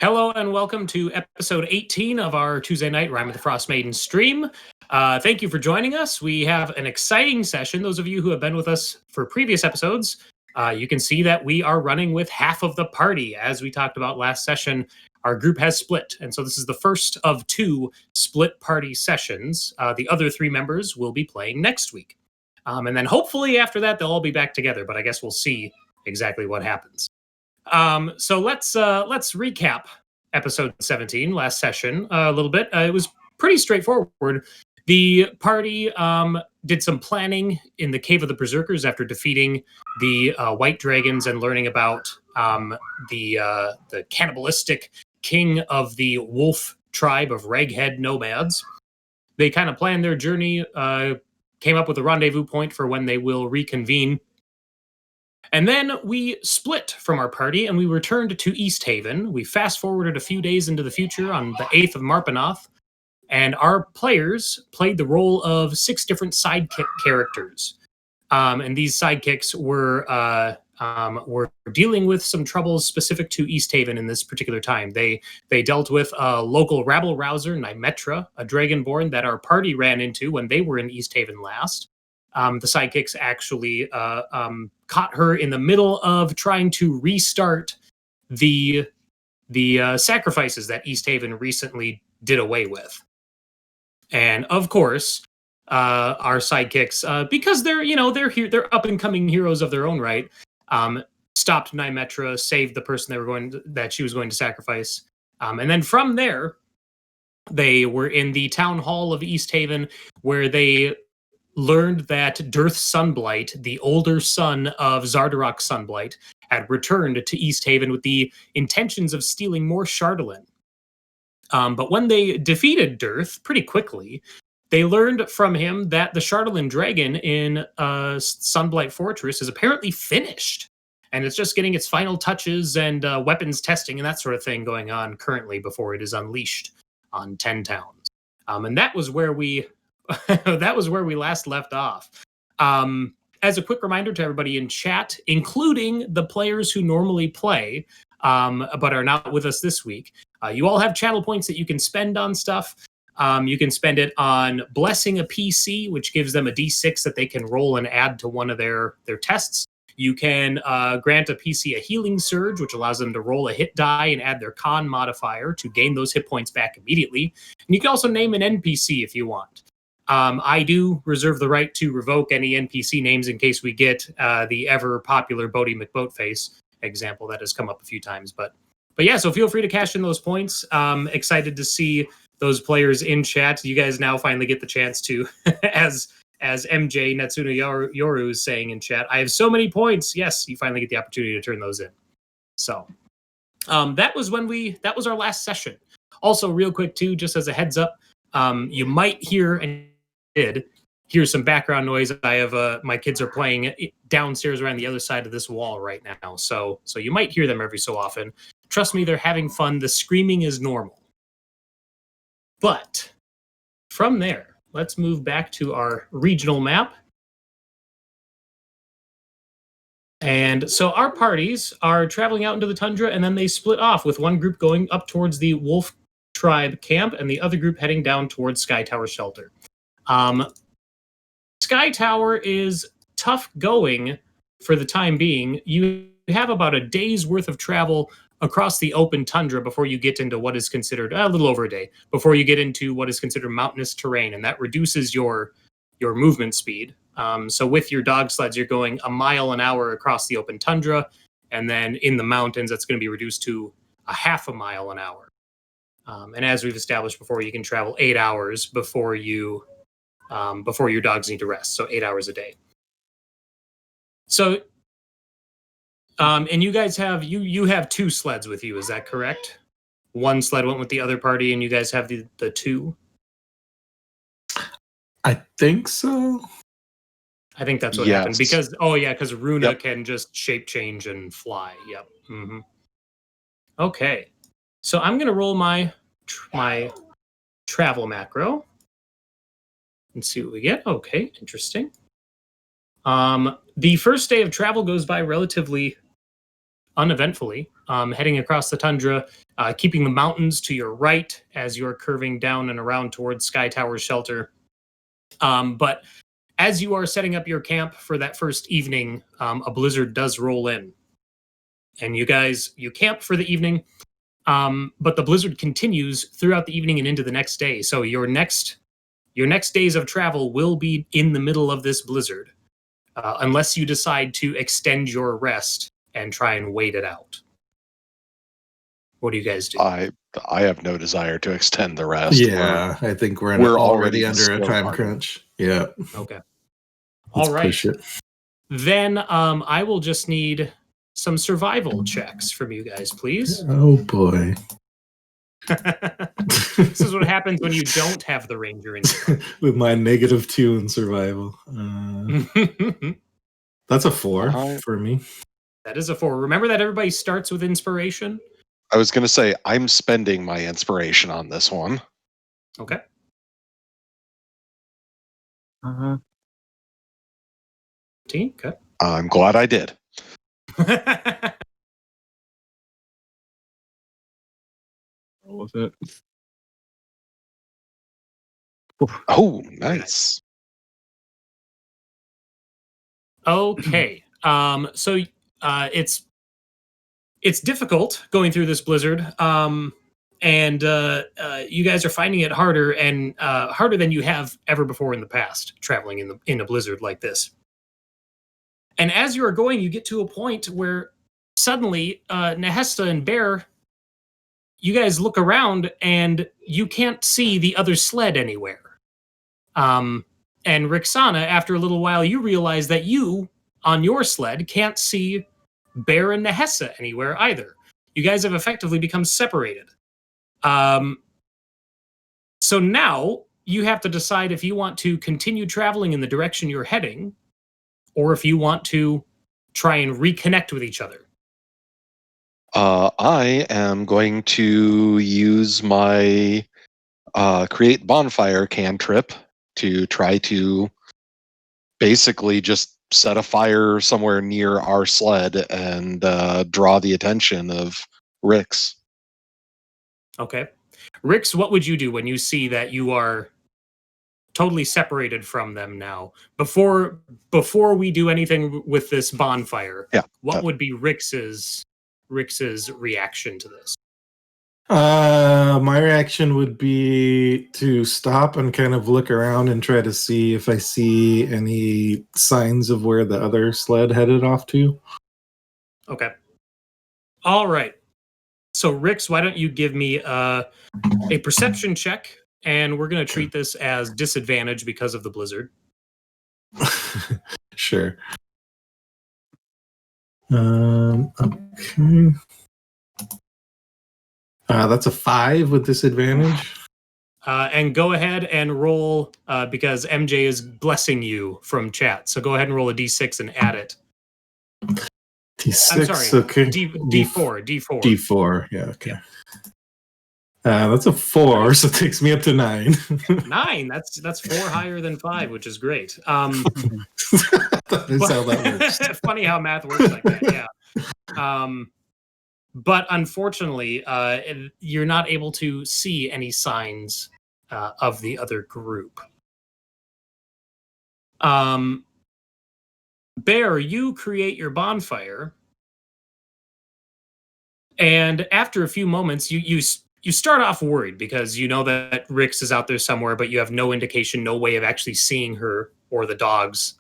Hello and welcome to episode 18 of our Tuesday night Rime with the Frostmaiden stream. Thank you for joining us. We have an exciting session. Those of you who have been with us for previous episodes, you can see that we are running with half of the party. As we talked about last session, our group has split. And so this is the first of two split party sessions. The other three members will be playing next week. And then hopefully after that, they'll all be back together. But I guess we'll see exactly what happens. So let's recap episode 17, last session, a little bit. It was pretty straightforward. The party did some planning in the Cave of the Berserkers after defeating the White Dragons and learning about the cannibalistic king of the wolf tribe of Raghead nomads. They kind of planned their journey, came up with a rendezvous point for when they will reconvene. And then we split from our party and we returned to East Haven. We fast forwarded a few days into the future on the 8th of Marpanoth, and our players played the role of 6 different sidekick characters. And these sidekicks were dealing with some troubles specific to East Haven in this particular time. They dealt with a local rabble-rouser, Nymetra, a dragonborn that our party ran into when they were in East Haven last. The sidekicks actually caught her in the middle of trying to restart the sacrifices that East Haven recently did away with. And of course, our sidekicks, because they're up and coming heroes of their own right, stopped Nymetra, saved the person that she was going to sacrifice, and then from there, they were in the town hall of East Haven where they learned that Dirth Sunblight, the older son of Zardarok Sunblight, had returned to East Haven with the intentions of stealing more Chardalyn. But when they defeated Dirth pretty quickly, they learned from him that the Chardalyn dragon in Sunblight Fortress is apparently finished. And it's just getting its final touches and weapons testing and that sort of thing going on currently before it is unleashed on 10 towns. And that was where we last left off. As a quick reminder to everybody in chat, including the players who normally play but are not with us this week, you all have channel points that you can spend on stuff. You can spend it on blessing a PC, which gives them a D6 that they can roll and add to one of their tests. You can grant a PC a healing surge, which allows them to roll a hit die and add their con modifier to gain those hit points back immediately. And you can also name an NPC if you want. I do reserve the right to revoke any NPC names in case we get the ever popular Bodie McBoatface example that has come up a few times. But yeah, so feel free to cash in those points. Excited to see those players in chat. You guys now finally get the chance to, as MJ Natsuna Yoru is saying in chat, I have so many points. Yes, you finally get the opportunity to turn those in. So that was our last session. Also, real quick too, just as a heads up, you might hear some background noise. I have my kids are playing downstairs around the other side of this wall right now, so you might hear them every so often. Trust me, they're having fun. The screaming is normal. But from there, let's move back to our regional map. And so our parties are traveling out into the tundra, and then they split off with one group going up towards the wolf tribe camp and the other group heading down towards Skytower Shelter. Skytower is tough going for the time being. You have about a day's worth of travel across the open tundra before you get into what is considered a little over a day before you get into what is considered mountainous terrain, and that reduces your movement speed. So with your dog sleds, you're going a mile an hour across the open tundra, and then in the mountains, that's going to be reduced to a half a mile an hour. And as we've established before, you can travel 8 hours before your dogs need to rest. So 8 hours a day. So, and you guys have you have 2 sleds with you. Is that correct? One sled went with the other party, and you guys have the 2. I think so. I think that's what happened because Runa can just shape change and fly. Yep. Mm-hmm. Okay. So I'm going to roll my travel macro and see what we get. Okay, interesting. The first day of travel goes by relatively uneventfully, heading across the tundra keeping the mountains to your right as you're curving down and around towards Skytower Shelter. But as you are setting up your camp for that first evening, a blizzard does roll in. And you camp for the evening, but the blizzard continues throughout the evening and into the next day. So your next days of travel will be in the middle of this blizzard, unless you decide to extend your rest and try and wait it out. What do you guys do? I have no desire to extend the rest. Yeah, I think we're already under a time crunch. Yeah. Okay. Let's all right. push it. Then I will just need some survival checks from you guys, please. Oh boy. This is what happens when you don't have the ranger in you. With my -2 in survival. That's a 4 for me. That is a 4. Remember that everybody starts with inspiration? I was going to say, I'm spending my inspiration on this one. Okay. Uh-huh. 15? Okay. I'm glad I did. What was it? Oh, nice. Okay. So it's difficult going through this blizzard. And you guys are finding it harder and harder than you have ever before in the past, traveling in a blizzard like this. And as you are going, you get to a point where suddenly Nahesa and Bear, you guys look around and you can't see the other sled anywhere. And Rixana, after a little while, you realize that you, on your sled, can't see Bear and Nahesa anywhere either. You guys have effectively become separated. So now you have to decide if you want to continue traveling in the direction you're heading, or if you want to try and reconnect with each other. I am going to use my create bonfire cantrip to try to basically just set a fire somewhere near our sled and draw the attention of Rix. Okay. Rix, what would you do when you see that you are totally separated from them now? Before we do anything with this bonfire, what would be Rix's reaction to this? My reaction would be to stop and kind of look around and try to see if I see any signs of where the other sled headed off to. Okay. All right. So, Rix, why don't you give me a perception check, and we're going to treat this as disadvantage because of the blizzard. Sure. Okay. That's a 5 with disadvantage. And go ahead and roll, because MJ is blessing you from chat. So go ahead and roll a D6 and add it. D6, I'm sorry, okay. D4. D4, yeah, okay. Yeah. That's a 4, so it takes me up to 9. 9, that's 4 higher than 5, which is great. That is how that works. Funny how math works like that, yeah. But unfortunately, you're not able to see any signs of the other group. Bear, you create your bonfire, and after a few moments, you start off worried because you know that Rix is out there somewhere, but you have no indication, no way of actually seeing her or the dogs.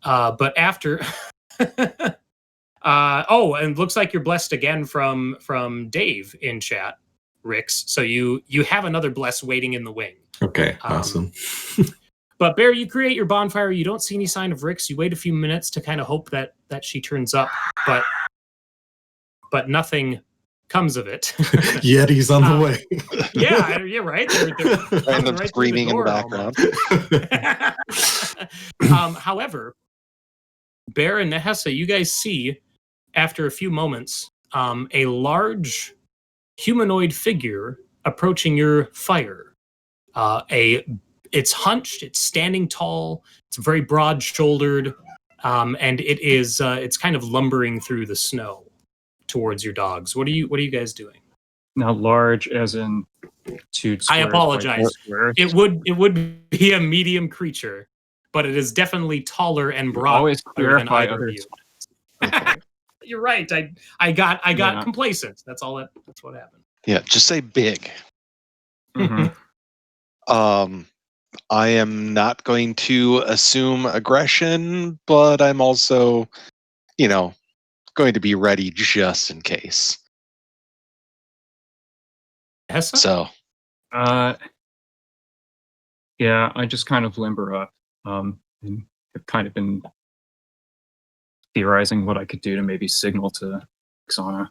But after... and looks like you're blessed again from Dave in chat, Rix. So you have another bless waiting in the wing. Okay, awesome. But Bear, you create your bonfire. You don't see any sign of Rix. You wait a few minutes to kind of hope that she turns up, but nothing comes of it. Yeti's on the way. Yeah, right. They're random right screaming in the background. However, Bear and Nahesa, you guys see, after a few moments, a large humanoid figure approaching your fire. It's hunched, it's standing tall, it's very broad-shouldered, and it's kind of lumbering through the snow. towards your dogs. What are you guys doing? Now, large as in 2 squares. I apologize. By 4 squares. It would be a medium creature, but it is definitely taller and You broader always than clarify either of other you. Okay. You're right. I got Yeah. complacent. That's what happened. Yeah, just say big. Mhm. I am not going to assume aggression, but I'm also, going to be ready just in case. Nahesa? So, Yeah, I just kind of limber up. And have kind of been theorizing what I could do to maybe signal to Rixana.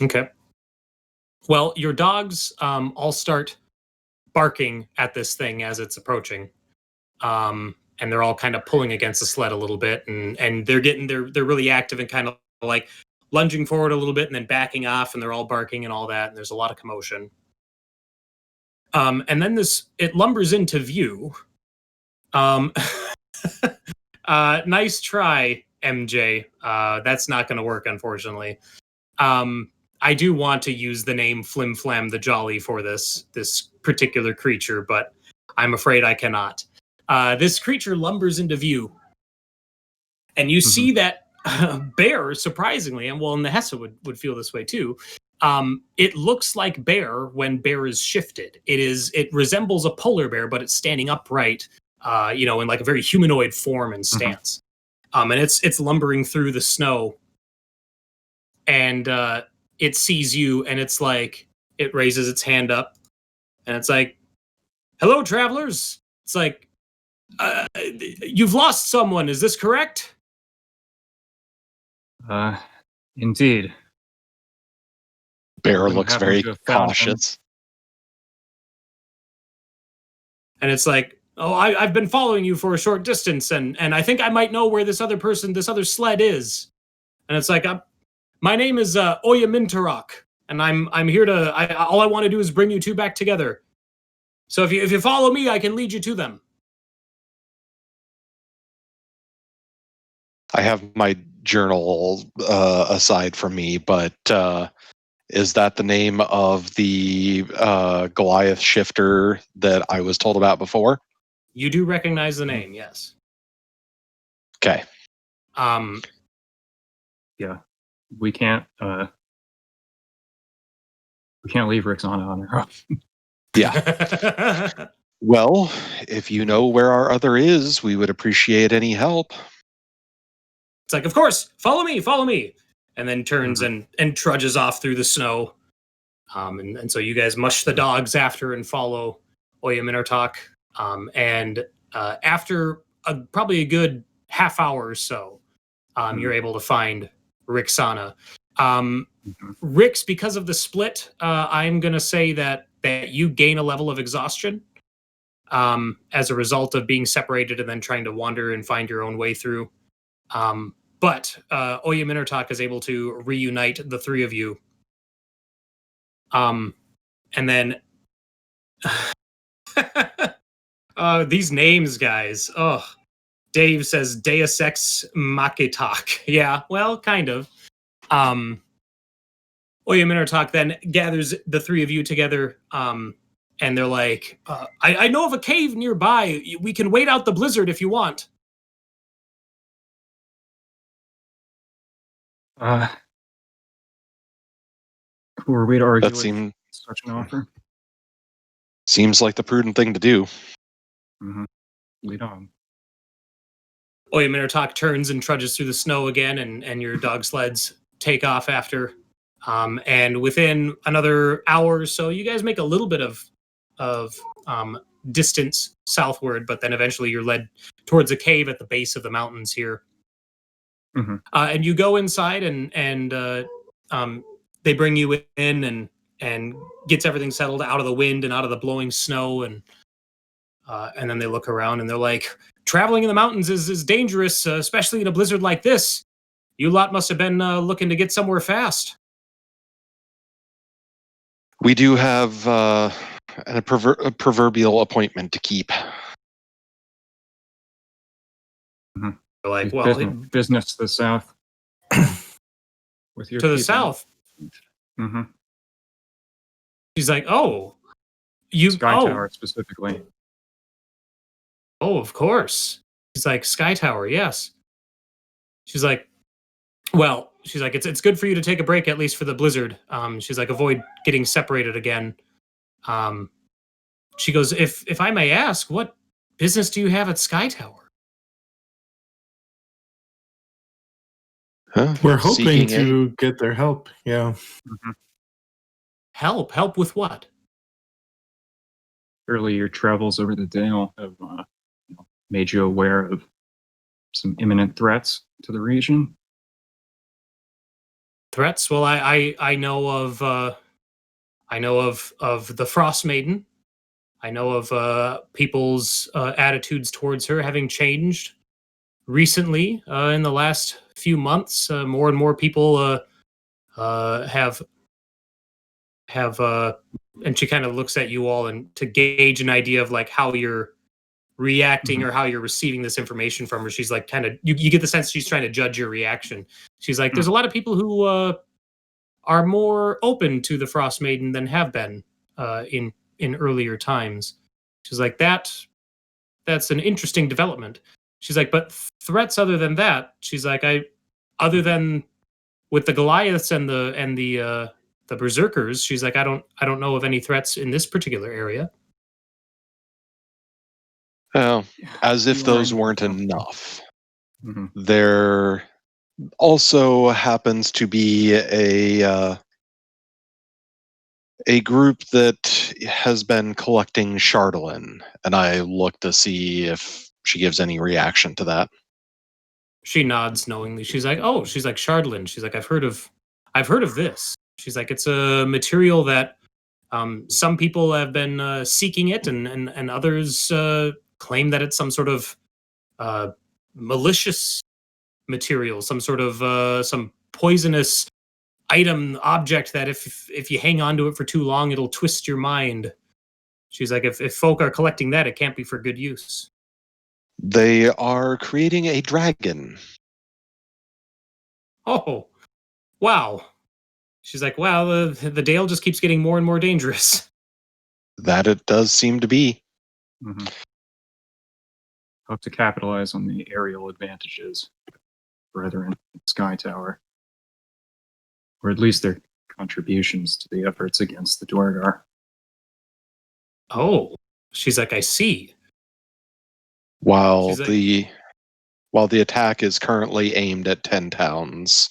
Okay. Well, your dogs all start barking at this thing as it's approaching, and they're all kind of pulling against the sled a little bit, and they're really active and kind of like lunging forward a little bit and then backing off, and they're all barking and all that, and there's a lot of commotion. And then it lumbers into view. Nice try, MJ. That's not going to work, unfortunately. I do want to use the name Flim Flam the Jolly for this particular creature, but I'm afraid I cannot. This creature lumbers into view, and you see that bear, surprisingly, and well, Nahesa would feel this way too. It looks like bear when bear is shifted. It resembles a polar bear, but it's standing upright, in like a very humanoid form and stance. And it's lumbering through the snow, and it sees you, and it's like it raises its hand up, and it's like, "Hello, travelers." It's like, "You've lost someone. Is this correct?" Indeed. bear Wouldn't looks happen very to have found him. cautious. And it's like, "Oh, I've been following you for a short distance, and I think I might know where this other sled is." And it's like, "My name is Oyaminartok, and I'm here to. All I want to do is bring you two back together. So if you follow me, I can lead you to them." I have my journal aside from me, but is that the name of the Goliath shifter that I was told about before? You do recognize the name, yes. Okay. Yeah, we can't leave Rixana on her own. Yeah. Well, if you know where our other is, we would appreciate any help. It's like, "Of course, follow me," and then turns and trudges off through the snow. And so you guys mush the dogs after and follow Oyaminartok. And after probably a good half hour or so, you're able to find Rixana. Rix, because of the split, I'm going to say that you gain a level of exhaustion as a result of being separated and then trying to wander and find your own way through. But Oyaminartok is able to reunite the three of you. And then these names, guys. Oh, Dave says Deus Ex Machitok. Yeah, well, kind of. Oyaminartok then gathers the three of you together, and they're like, I know of a cave nearby. We can wait out the blizzard if you want. Who are we to argue That with such an offer? seems like the prudent thing to do. Lead on. Oyaminartok turns and trudges through the snow again, and your dog sleds take off after. And within another hour or so, you guys make a little bit of distance southward, but then eventually you're led towards a cave at the base of the mountains here. And you go inside, and they bring you in and gets everything settled out of the wind and out of the blowing snow, and then they look around and they're like, "Traveling in the mountains is dangerous, especially in a blizzard like this. You lot must have been looking to get somewhere fast." We do have a proverbial appointment to keep. They're like, There's "Well, business to the south." with your To the people. south. Mm-hmm. She's like, oh, you, Skytower specifically. Oh, of course. She's like, Skytower, yes. She's like, well, she's like, it's good for you to take a break, at least for the blizzard. She's like, avoid getting separated again. She goes, if I may ask, what business do you have at Skytower? Huh? We're hoping Seeking to get their help. Yeah. Mm-hmm. Help with what? Surely your travels over the Dale have made you aware of some imminent threats to the region. Threats? Well, I know of the Frostmaiden. I know of people's attitudes towards her having changed recently in the last few months. More and more people have and she kind of looks at you all and to gauge an idea of like how you're reacting or how you're receiving this information from her. She's like kind of you get the sense she's trying to judge your reaction. She's like, there's a lot of people who are more open to the Frostmaiden than have been in earlier times. She's like, that's an interesting development. She's like, but threats other than that, she's like, other than with the Goliaths and the Berserkers, she's like, I don't know of any threats in this particular area. Oh, as if You those are weren't in- enough. Mm-hmm. There also happens to be a group that has been collecting Chardolin, and I look to see if she gives any reaction to that. She nods knowingly. She's like, oh, she's like Chardolin. She's like, I've heard of this. She's like, it's a material that some people have been seeking it, and others claim that it's some sort of malicious material, some sort of some poisonous item, object that if you hang on to it for too long, it'll twist your mind. She's like, if folk are collecting that, it can't be for good use. They are creating a dragon. Oh, wow. She's like, wow, the Dale just keeps getting more and more dangerous. That it does seem to be. Mm-hmm. Hope to capitalize on the aerial advantages, brethren, Skytower, or at least their contributions to the efforts against the Dwargar. Oh, she's like, I see. While She's like- the attack is currently aimed at 10 towns,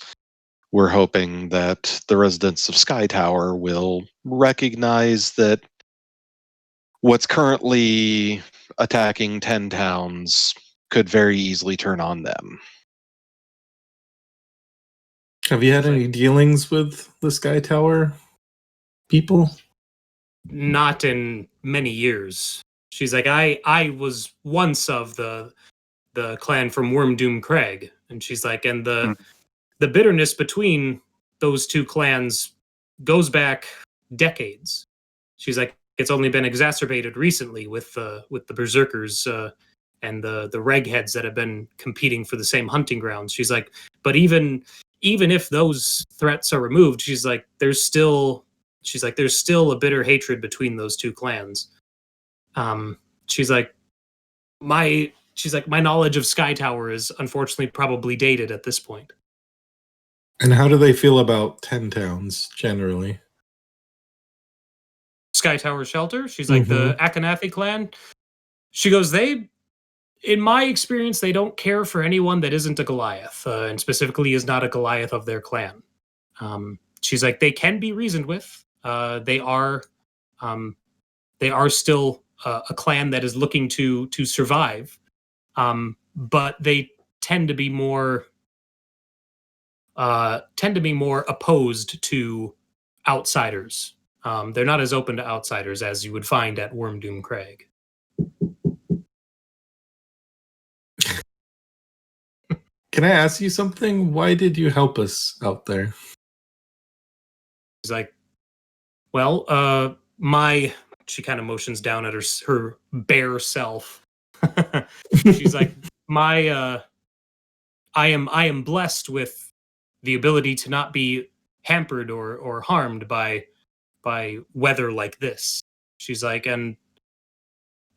we're hoping that the residents of Skytower will recognize that what's currently attacking 10 towns could very easily turn on them. Have you had any dealings with the Skytower people? Not in many years. She's like, I was once of the clan from Wormdoom Crag, and she's like, and the bitterness between those two clans goes back decades. She's like, it's only been exacerbated recently with the Berserkers and the Regheads that have been competing for the same hunting grounds. She's like, but even if those threats are removed, she's like, there's still a bitter hatred between those two clans. She's like, my knowledge of Skytower is unfortunately probably dated at this point. And how do they feel about 10 towns generally? Skytower Shelter. She's like, the Akannathi clan. She goes, in my experience, they don't care for anyone that isn't a Goliath, and specifically is not a Goliath of their clan. She's like, they can be reasoned with. They are still a clan that is looking to survive, but they tend to be more opposed to outsiders. They're not as open to outsiders as you would find at Wormdoom Crag. Can I ask you something? Why did you help us out there? She's like, well, she kind of motions down at her bare self. She's like, I am blessed with the ability to not be hampered or harmed by weather like this. She's like, and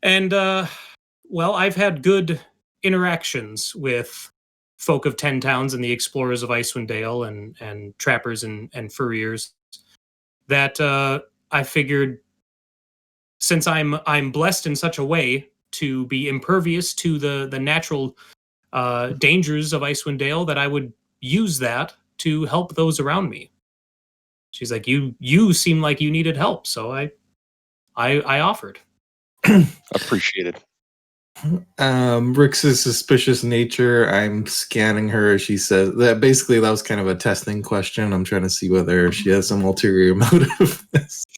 well, I've had good interactions with folk of 10 towns and the explorers of Icewind Dale and trappers and furriers that I figured, since I'm blessed in such a way to be impervious to the natural dangers of Icewind Dale, that I would use that to help those around me. She's like, you seem like you needed help, so I offered. Appreciated. Rix's suspicious nature, I'm scanning her. She says that basically that was kind of a testing question. I'm trying to see whether she has some ulterior motive.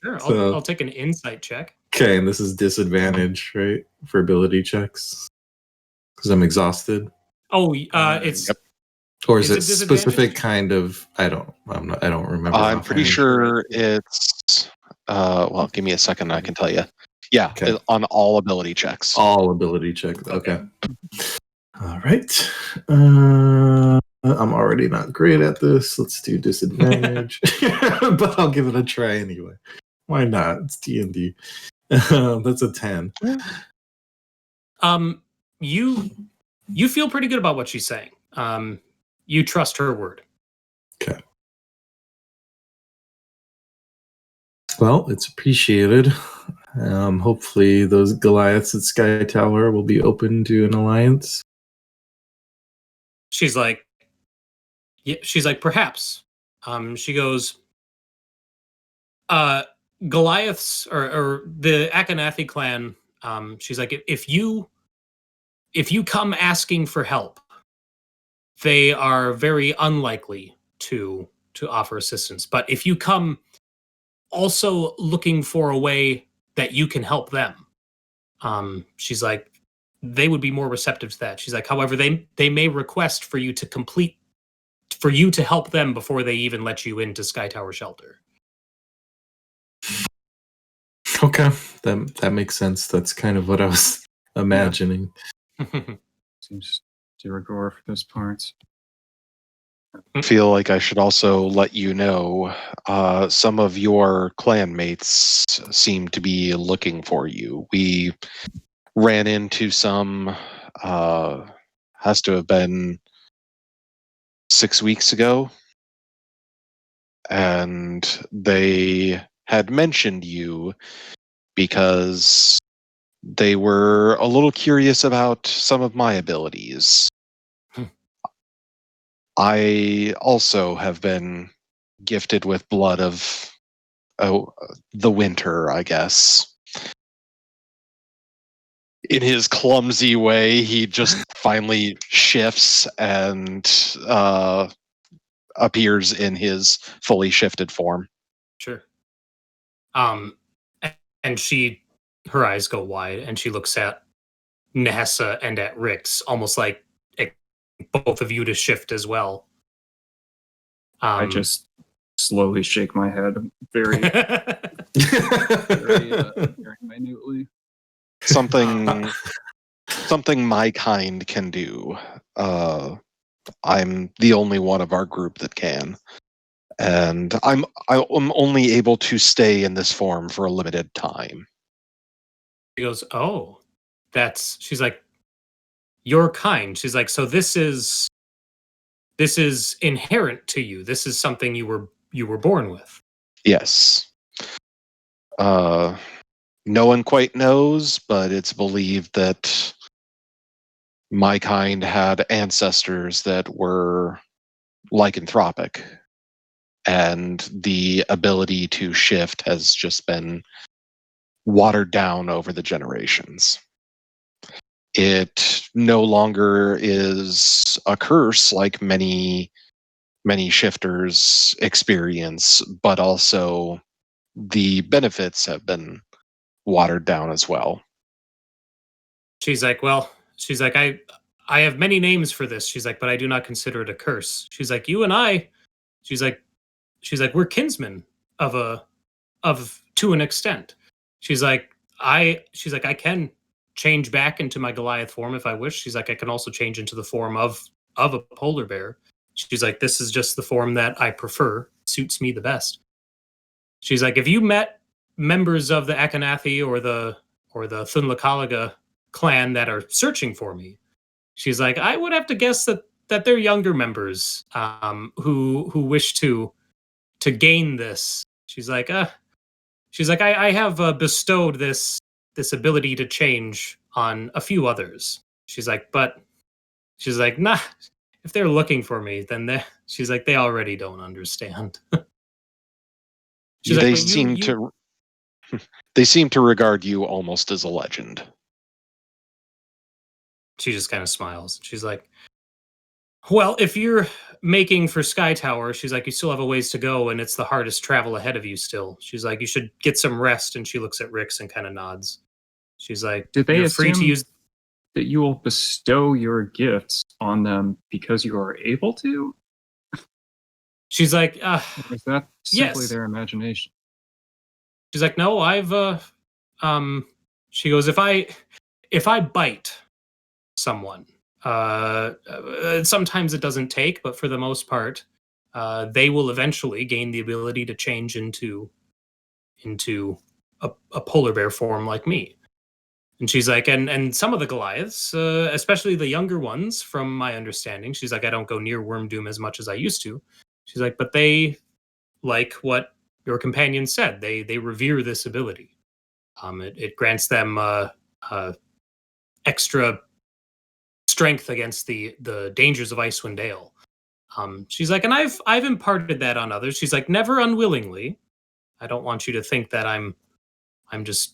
Sure, So- I'll take an insight check. Okay, and this is disadvantage, right, for ability checks, because I'm exhausted. Oh, it's Yep. Or is Is it it disadvantage? specific kind of? I don't remember. I'm pretty offhand. sure it's. Well, give me a second. I can tell you. Yeah, Okay. on all ability checks. All ability check. Okay. All right. I'm already not great at this. Let's do disadvantage, but I'll give it a try anyway. Why not? It's D&D. That's a 10. You feel pretty good about what she's saying. You trust her word. Okay. Well, it's appreciated. Hopefully those Goliaths at Skytower will be open to an alliance. She's like, yeah, she's like, perhaps. She goes, Goliaths or the Akannathi clan. She's like, if you come asking for help, they are very unlikely to offer assistance. But if you come also looking for a way that you can help them, she's like, they would be more receptive to that. She's like, however, they may request for you to help them before they even let you into Skytower Shelter. Okay, that makes sense. That's kind of what I was imagining. Seems de rigueur for those parts. I feel like I should also let you know some of your clanmates seem to be looking for you. We ran into some, has to have been 6 weeks ago, and they had mentioned you because they were a little curious about some of my abilities. I also have been gifted with blood of the winter, I guess. In his clumsy way, he just finally shifts and appears in his fully shifted form. Sure. And her eyes go wide, and she looks at Nahesa and at Rix, almost like both of you to shift as well. I just slowly shake my head very, very minutely. Something my kind can do. I'm the only one of our group that can. And I'm only able to stay in this form for a limited time. She goes, oh, she's like, you're kind. She's like, so this is inherent to you. This is something you were born with. Yes. No one quite knows, but it's believed that my kind had ancestors that were lycanthropic, and the ability to shift has just been watered down over the generations. It no longer is a curse like many shifters experience, but also the benefits have been watered down as well. She's like, well, she's like, I have many names for this. She's like, but I do not consider it a curse. She's like, you and I, she's like, we're kinsmen to an extent. She's like, I can change back into my Goliath form if I wish. She's like, I can also change into the form of a polar bear. She's like, this is just the form that I prefer. Suits me the best. She's like, if you met members of the Akannathi or the Thunlakalaga clan that are searching for me, she's like, I would have to guess that they're younger members who wish to gain this. She's like, I have bestowed this ability to change on a few others. She's like, nah, if they're looking for me, then she's like, they already don't understand. They seem to regard you almost as a legend. She just kind of smiles. She's like, well, if you're making for Skytower, she's like, you still have a ways to go, and it's the hardest travel ahead of you still. She's like, you should get some rest, and she looks at Rix and kind of nods. She's like, Did they you're free to use that you will bestow your gifts on them because you are able to? She's like, or is that simply yes. their imagination? She's like, no, I've she goes, if I bite someone, sometimes it doesn't take, but for the most part, they will eventually gain the ability to change into a polar bear form like me. And she's like, and some of the Goliaths, especially the younger ones, from my understanding, she's like, I don't go near Wormdoom as much as I used to. She's like, but they, like what your companion said, they revere this ability. It grants them extra strength against the dangers of Icewind Dale. She's like, and I've imparted that on others. She's like, never unwillingly. I don't want you to think that I'm just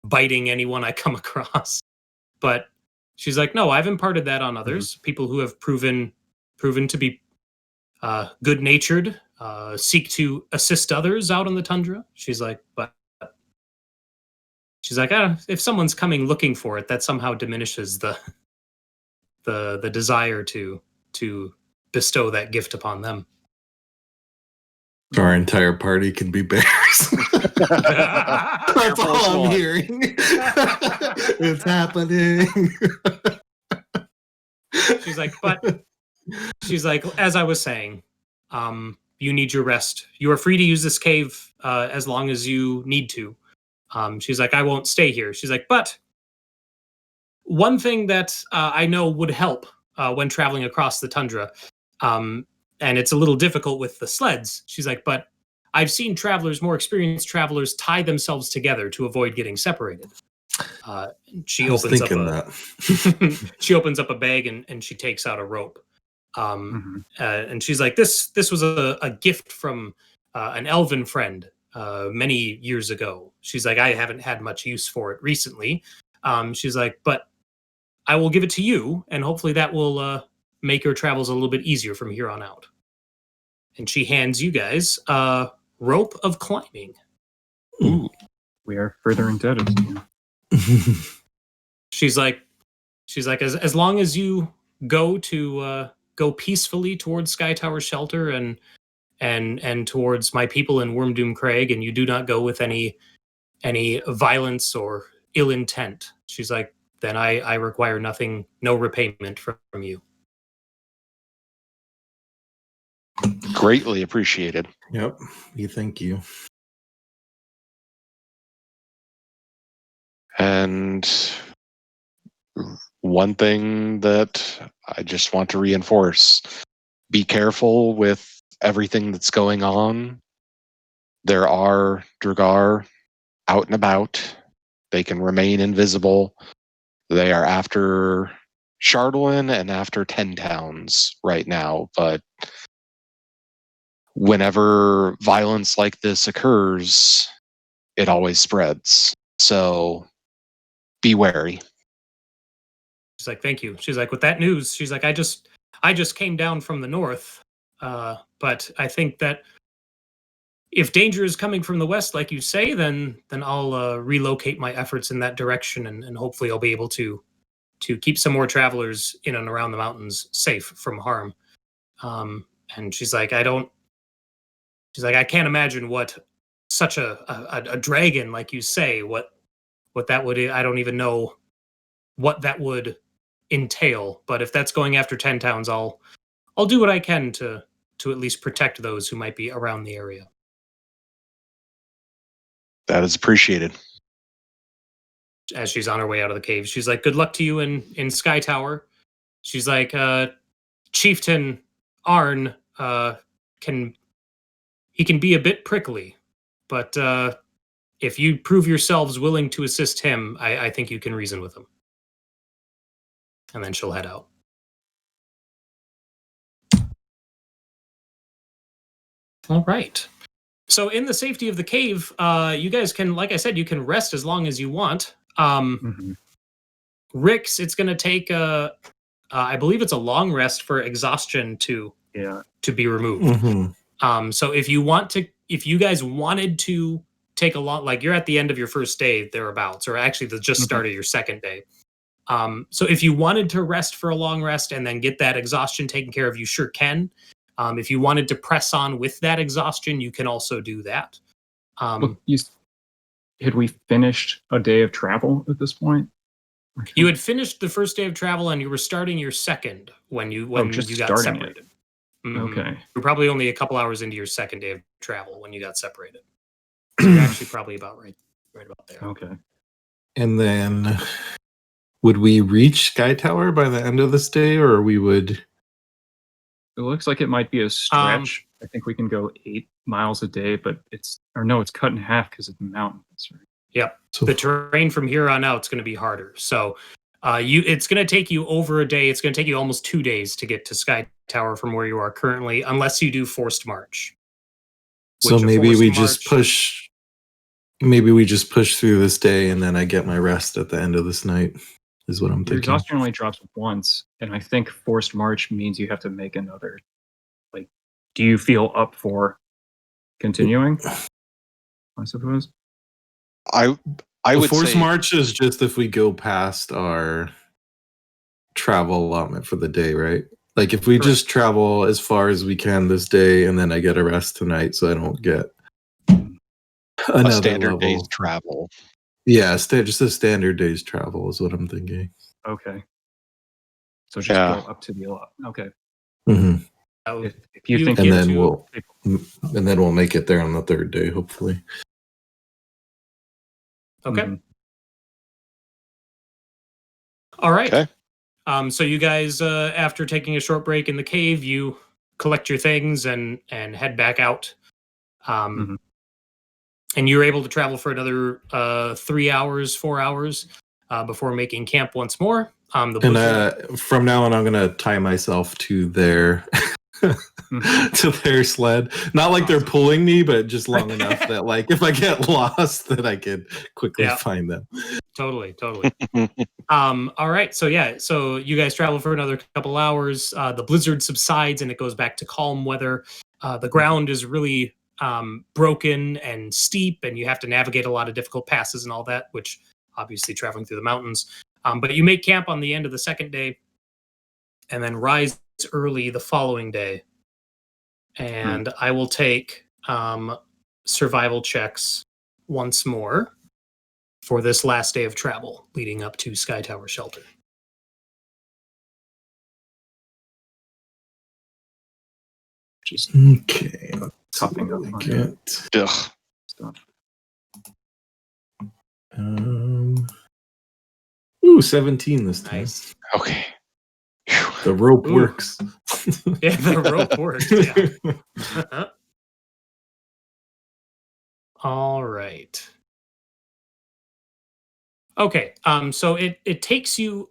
biting anyone I come across. But she's like, no, I've imparted that on others, people who have proven to be good-natured, seek to assist others out on the tundra. She's like, but she's like, if someone's coming looking for it, that somehow diminishes the desire to bestow that gift upon them. Our entire party can be bears. That's all I'm hearing. It's happening. She's like, but she's like, as I was saying, you need your rest. You are free to use this cave as long as you need to. She's like, I won't stay here. She's like, but one thing that I know would help when traveling across the tundra, and it's a little difficult with the sleds. She's like, but I've seen more experienced travelers tie themselves together to avoid getting separated. She opens up a bag and she takes out a rope. And she's like, this was a gift from an elven friend many years ago. She's like, I haven't had much use for it recently. She's like, but I will give it to you, and hopefully that will make your travels a little bit easier from here on out. And she hands you guys a rope of climbing. Ooh, we are further indebted to you. She's like, as long as you go peacefully towards Skytower Shelter and towards my people in Wormdoom Crag, and you do not go with any violence or ill intent. She's like, then I require nothing, no repayment from you. Greatly appreciated. Yep. We thank you. And one thing that I just want to reinforce, be careful with everything that's going on. There are Dragar out and about. They can remain invisible. They are after Shardolin and after 10 towns right now, but whenever violence like this occurs, it always spreads. So be wary. She's like, thank you. She's like, with that news, she's like, I just came down from the north, but I think that if danger is coming from the west, like you say, then I'll relocate my efforts in that direction, and hopefully I'll be able to keep some more travelers in and around the mountains safe from harm. And she's like, I can't imagine what such a dragon, like you say, what that would, I don't even know what that would entail. But if that's going after 10 towns, I'll I'll do what I can to at least protect those who might be around the area. That is appreciated. As she's on her way out of the cave, she's like, "Good luck to you in Skytower." She's like, "Chieftain Arn can be a bit prickly, but if you prove yourselves willing to assist him, I think you can reason with him." And then she'll head out. All right. So in the safety of the cave, you guys can, like I said, you can rest as long as you want. Rix, it's going to take, I believe it's a long rest for exhaustion to be removed. So if you guys wanted to take a long, like you're at the end of your first day thereabouts, or actually the just start of your second day. So if you wanted to rest for a long rest and then get that exhaustion taken care of, you sure can. If you wanted to press on with that exhaustion, you can also do that. Had we finished a day of travel at this point? You had finished the first day of travel and you were starting your second when you got separated. Okay. You're probably only a couple hours into your second day of travel when you got separated. So you're actually probably about right about there. Okay. And then would we reach Skytower by the end of this day, or we would? It looks like it might be a stretch. I think we can go 8 miles a day, but it's cut in half because of the mountains. Right? Yep. So the terrain from here on out is going to be harder. So it's going to take you over a day. It's going to take you almost 2 days to get to Skytower from where you are currently, unless you do forced march. So maybe we just push through this day, and then I get my rest at the end of this night. Is what I'm thinking. Your exhaustion only drops once, and I think forced march means you have to make another. Like, do you feel up for continuing? I suppose. I would forced say march is just if we go past our travel allotment for the day, right? Like if we just travel as far as we can this day, and then I get a rest tonight, so I don't get a standard day's travel. Yeah, just a standard day's travel is what I'm thinking. Okay. So just go up to the allotment. Okay. Mm-hmm. If you think, and then we'll make it there on the third day, hopefully. Okay. Mm-hmm. All right. Okay. So you guys, after taking a short break in the cave, you collect your things and head back out. And you're able to travel for another 3 hours, 4 hours before making camp once more. From now on, I'm going to tie myself to their to their sled. Not like they're pulling me, but just long enough that, like, if I get lost, that I could quickly find them. Totally. All right. So you guys travel for another couple hours. The blizzard subsides and it goes back to calm weather. The ground is really broken and steep, and you have to navigate a lot of difficult passes and all that, which obviously traveling through the mountains. But you make camp on the end of the second day and then rise early the following day. And I will take survival checks once more for this last day of travel leading up to Skytower Shelter. Just okay. Topping up my stuff. Ooh, 17 this time. Nice. Okay. The rope works. Yeah, the rope works. Yeah. All right. Okay. So it takes you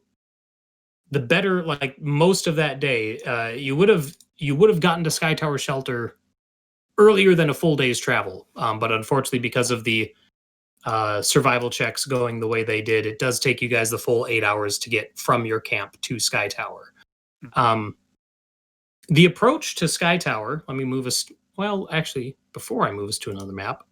the better, like most of that day. You would have gotten to Skytower Shelter earlier than a full day's travel. But unfortunately, because of the survival checks going the way they did, it does take you guys the full 8 hours to get from your camp to Skytower. The approach to Skytower, let me move us. Well, actually, before I move us to another map,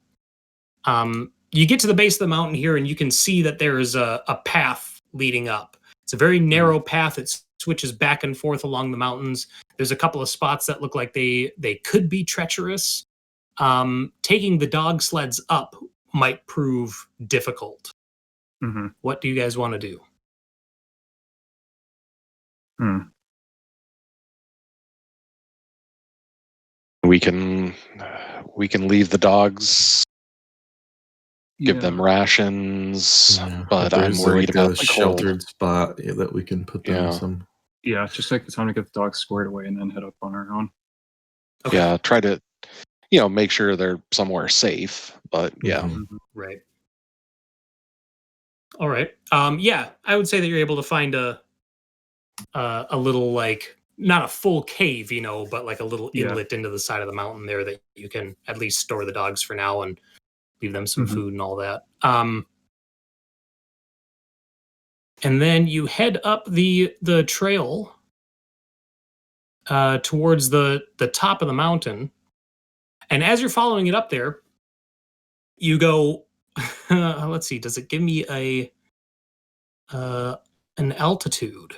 you get to the base of the mountain here, and you can see that there is a path leading up. It's a very narrow path. It switches back and forth along the mountains. There's a couple of spots that look like they could be treacherous. Taking the dog sleds up might prove difficult. What do you guys want to do? We can leave the dogs, give them rations, but I'm there's worried about a the cold. sheltered spot that we can put them some. Yeah, just take the time to get the dogs squared away and then head up on our own. Okay. Yeah, try to, make sure they're somewhere safe. But yeah, Mhm. Right. All right. Yeah, I would say that you're able to find a little, like, not a full cave, but like a little inlet into the side of the mountain there that you can at least store the dogs for now and leave them some food and all that. And then you head up the trail towards the top of the mountain. And as you're following it up there, you go, let's see, does it give me an altitude?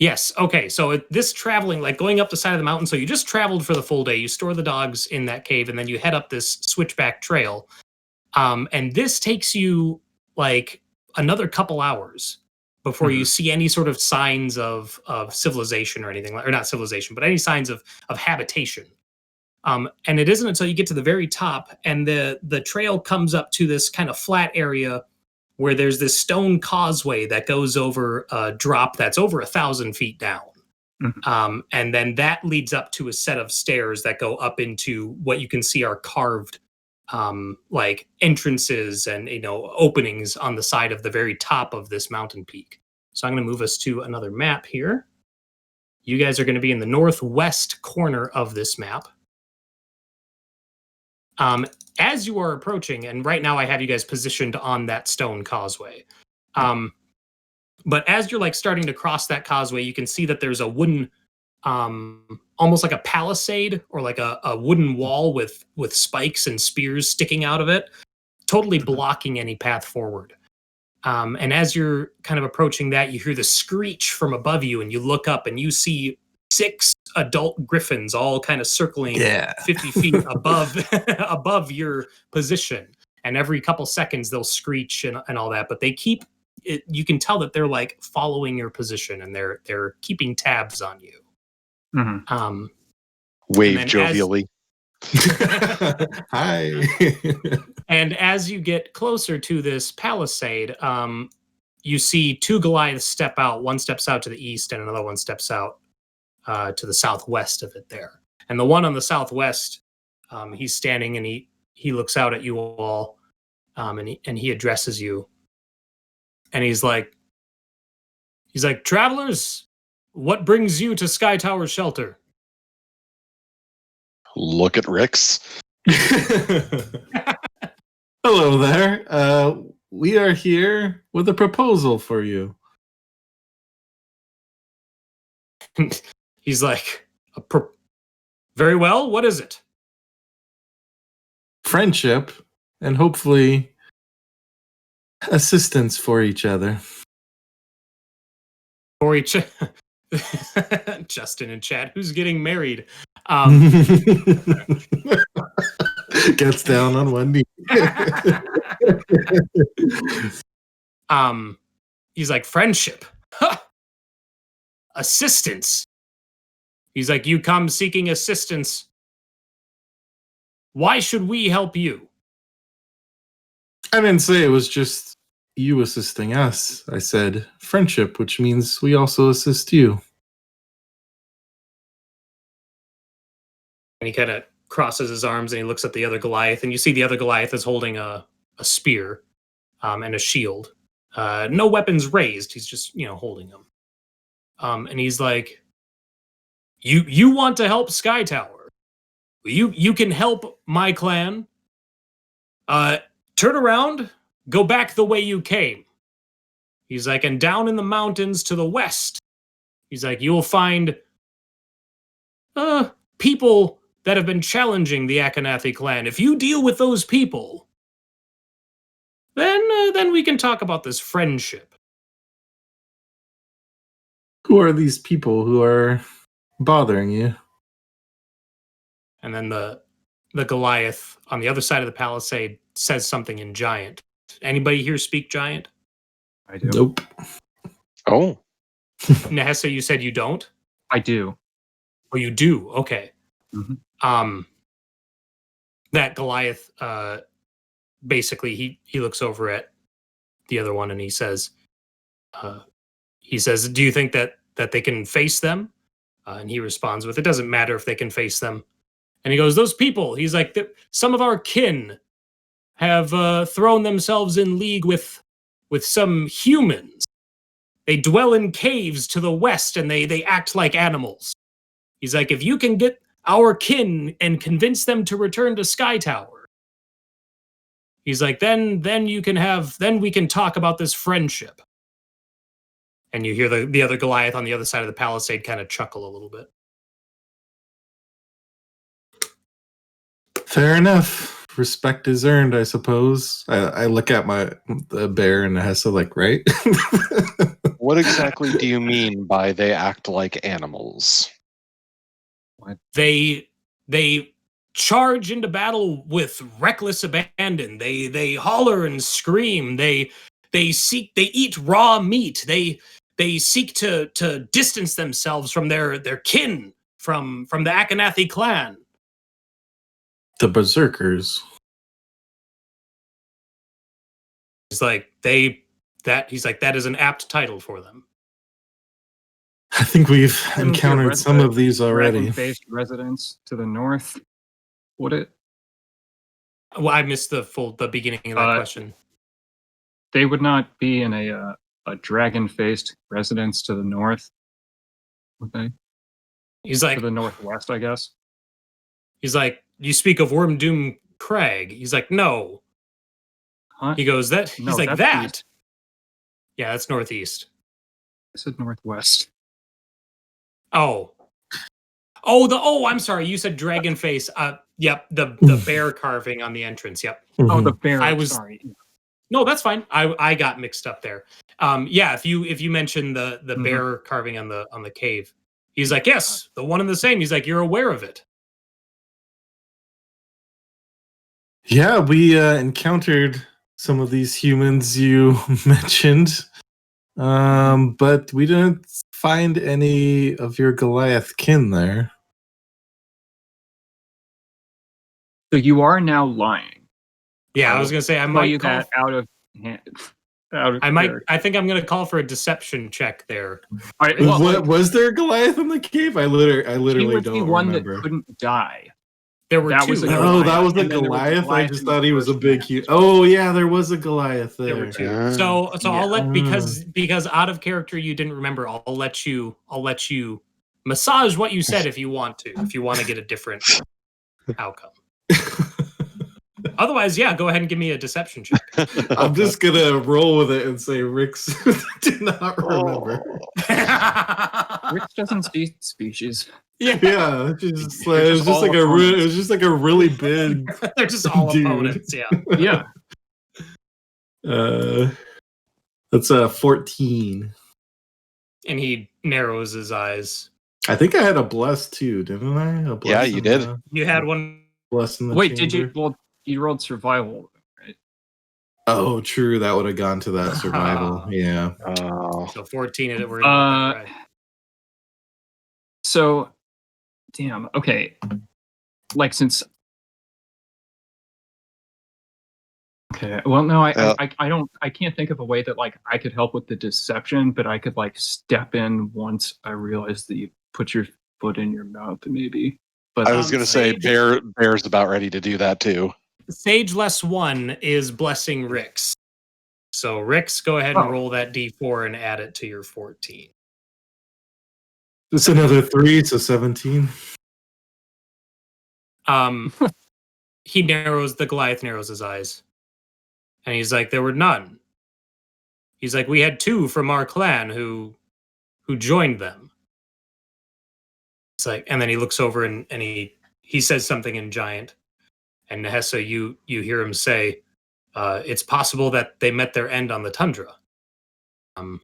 Yes. Okay. So this traveling, like going up the side of the mountain, so you just traveled for the full day. You store the dogs in that cave, and then you head up this switchback trail. And this takes you like another couple hours before you see any sort of signs of civilization or anything, or not civilization, but any signs of habitation. And it isn't until you get to the very top, and the trail comes up to this kind of flat area where there's this stone causeway that goes over a drop that's over 1,000 feet down. And then that leads up to a set of stairs that go up into what you can see are carved like entrances and openings on the side of the very top of this mountain peak. So I'm going to move us to another map here. You guys are going to be in the northwest corner of this map. As you are approaching, and right now I have you guys positioned on that stone causeway. But as you're like starting to cross that causeway, you can see that there's a wooden, almost like a palisade or like a wooden wall with spikes and spears sticking out of it, totally blocking any path forward. And as you're kind of approaching that, you hear the screech from above you, and you look up and you see 6 adult griffins all kind of circling 50 feet above your position. And every couple seconds they'll screech and all that, but they keep it, you can tell that they're like following your position, and they're keeping tabs on you. Wave jovially. Hi. And as you get closer to this palisade, you see 2 Goliaths step out. One steps out to the east, and another one steps out to the southwest of it there. And the one on the southwest, he's standing, and he looks out at you all, and he addresses you. And he's like, "Travelers, what brings you to Skytower Shelter?" Look at Rix. Hello there. We are here with a proposal for you. He's like, "Very well, what is it?" Friendship and hopefully assistance for each other. For each Justin in chat, who's getting married? Gets down on one knee. He's like, "Friendship. Huh. Assistance." He's like, "You come seeking assistance. Why should we help you?" I didn't say it was just you assisting us. I said friendship, which means we also assist you. And he kind of crosses his arms and he looks at the other Goliath, and you see the other Goliath is holding a spear and a shield. No weapons raised. He's just, holding them. And he's like, You want to help Skytower? You can help my clan. Turn around, go back the way you came. He's like, and down in the mountains to the west, he's like, you'll find people that have been challenging the Akannathi clan. If you deal with those people, then we can talk about this friendship. Who are these people who are bothering you? And then the Goliath on the other side of the palisade says something in Giant. Anybody here speak Giant? I do. Nope. Oh. Nahesa, you said you don't? I do. Oh, you do? Okay. Mhm. That Goliath, basically, he looks over at the other one and he says, "Do you think that they can face them?" And he responds with, "It doesn't matter if they can face them." And he goes, "Those people," he's like, "some of our kin have thrown themselves in league with some humans. They dwell in caves to the west and they act like animals." He's like, "If you can get our kin and convince them to return to Skytower," he's like, then we can talk about this friendship." And you hear the other Goliath on the other side of the palisade kind of chuckle a little bit. Fair enough. Respect is earned, I suppose. I look at the bear and Nahesa like, right? What exactly do you mean by they act like animals? They charge into battle with reckless abandon. They holler and scream. They eat raw meat. They seek to distance themselves from their kin, from the Akannathi clan. The berserkers. He's like, that is an apt title for them. I think we've encountered some of these already. Dragon-faced residents to the north. Would it? Well, I missed the beginning of that question. They would not be in a dragon-faced residence to the north, would they? He's like, to the northwest, I guess. He's like, "You speak of Wormdoom Crag." He's like, "No." Huh? He goes, "That." He's No, like, that's "That." east. Yeah, that's northeast. I said northwest. Oh, I'm sorry. You said dragon face. Yep, the bear carving on the entrance. Yep. Oh, the bear. Sorry. No, that's fine. I got mixed up there. Yeah, if you mention the bear carving on the cave, he's like, "Yes, the one and the same." He's like, "You're aware of it." Yeah, we encountered some of these humans you mentioned, but we didn't find any of your Goliath kin there. So you are now lying. Yeah, I was gonna say I Tell might you call. that out of hand. Out of I think I'm gonna call for a deception check there. Was there a Goliath in the cave? I literally was don't the one remember. that couldn't die. There were That two. was a Oh, that was And a then there was a Goliath. I Goliath just in the thought he was a first big, match. huge. Oh yeah, there was a Goliath There were there. two. So I'll let Yeah. because out of character you didn't remember. I'll let you massage what you said if you want to. If you want to get a different outcome. Otherwise, yeah, go ahead and give me a deception check. I'm just gonna roll with it and say Rix did not remember. Rich doesn't see species. Yeah, Yeah, it was just all like opponents. it was just like a really big. they're just all Dude. opponents. Yeah. Yeah. That's a 14. And he narrows his eyes. I think I had a bless too, didn't I? A bless Yeah, you in did. the- You had one. Bless in the Wait, did you? chamber. Well, you rolled survival, right? Oh, true. That would have gone to that survival. Yeah. Oh, So 14. And we're gonna get that right. So, damn. Okay. Like since. Okay. Well, no, I can't think of a way that like I could help with the deception, but I could like step in once I realize that you put your foot in your mouth, maybe. But I was going to say Sage- Bear's about ready to do that too. Sage less 1 is blessing Rix. So Rix, go ahead and roll that D4 and add it to your 14. Just another 3, so 17. The Goliath narrows his eyes. And he's like, "There were none." He's like, "We had 2 from our clan who joined them." It's like, and then he looks over and he says something in Giant. And Nahesa, you hear him say, "It's possible that they met their end on the tundra." And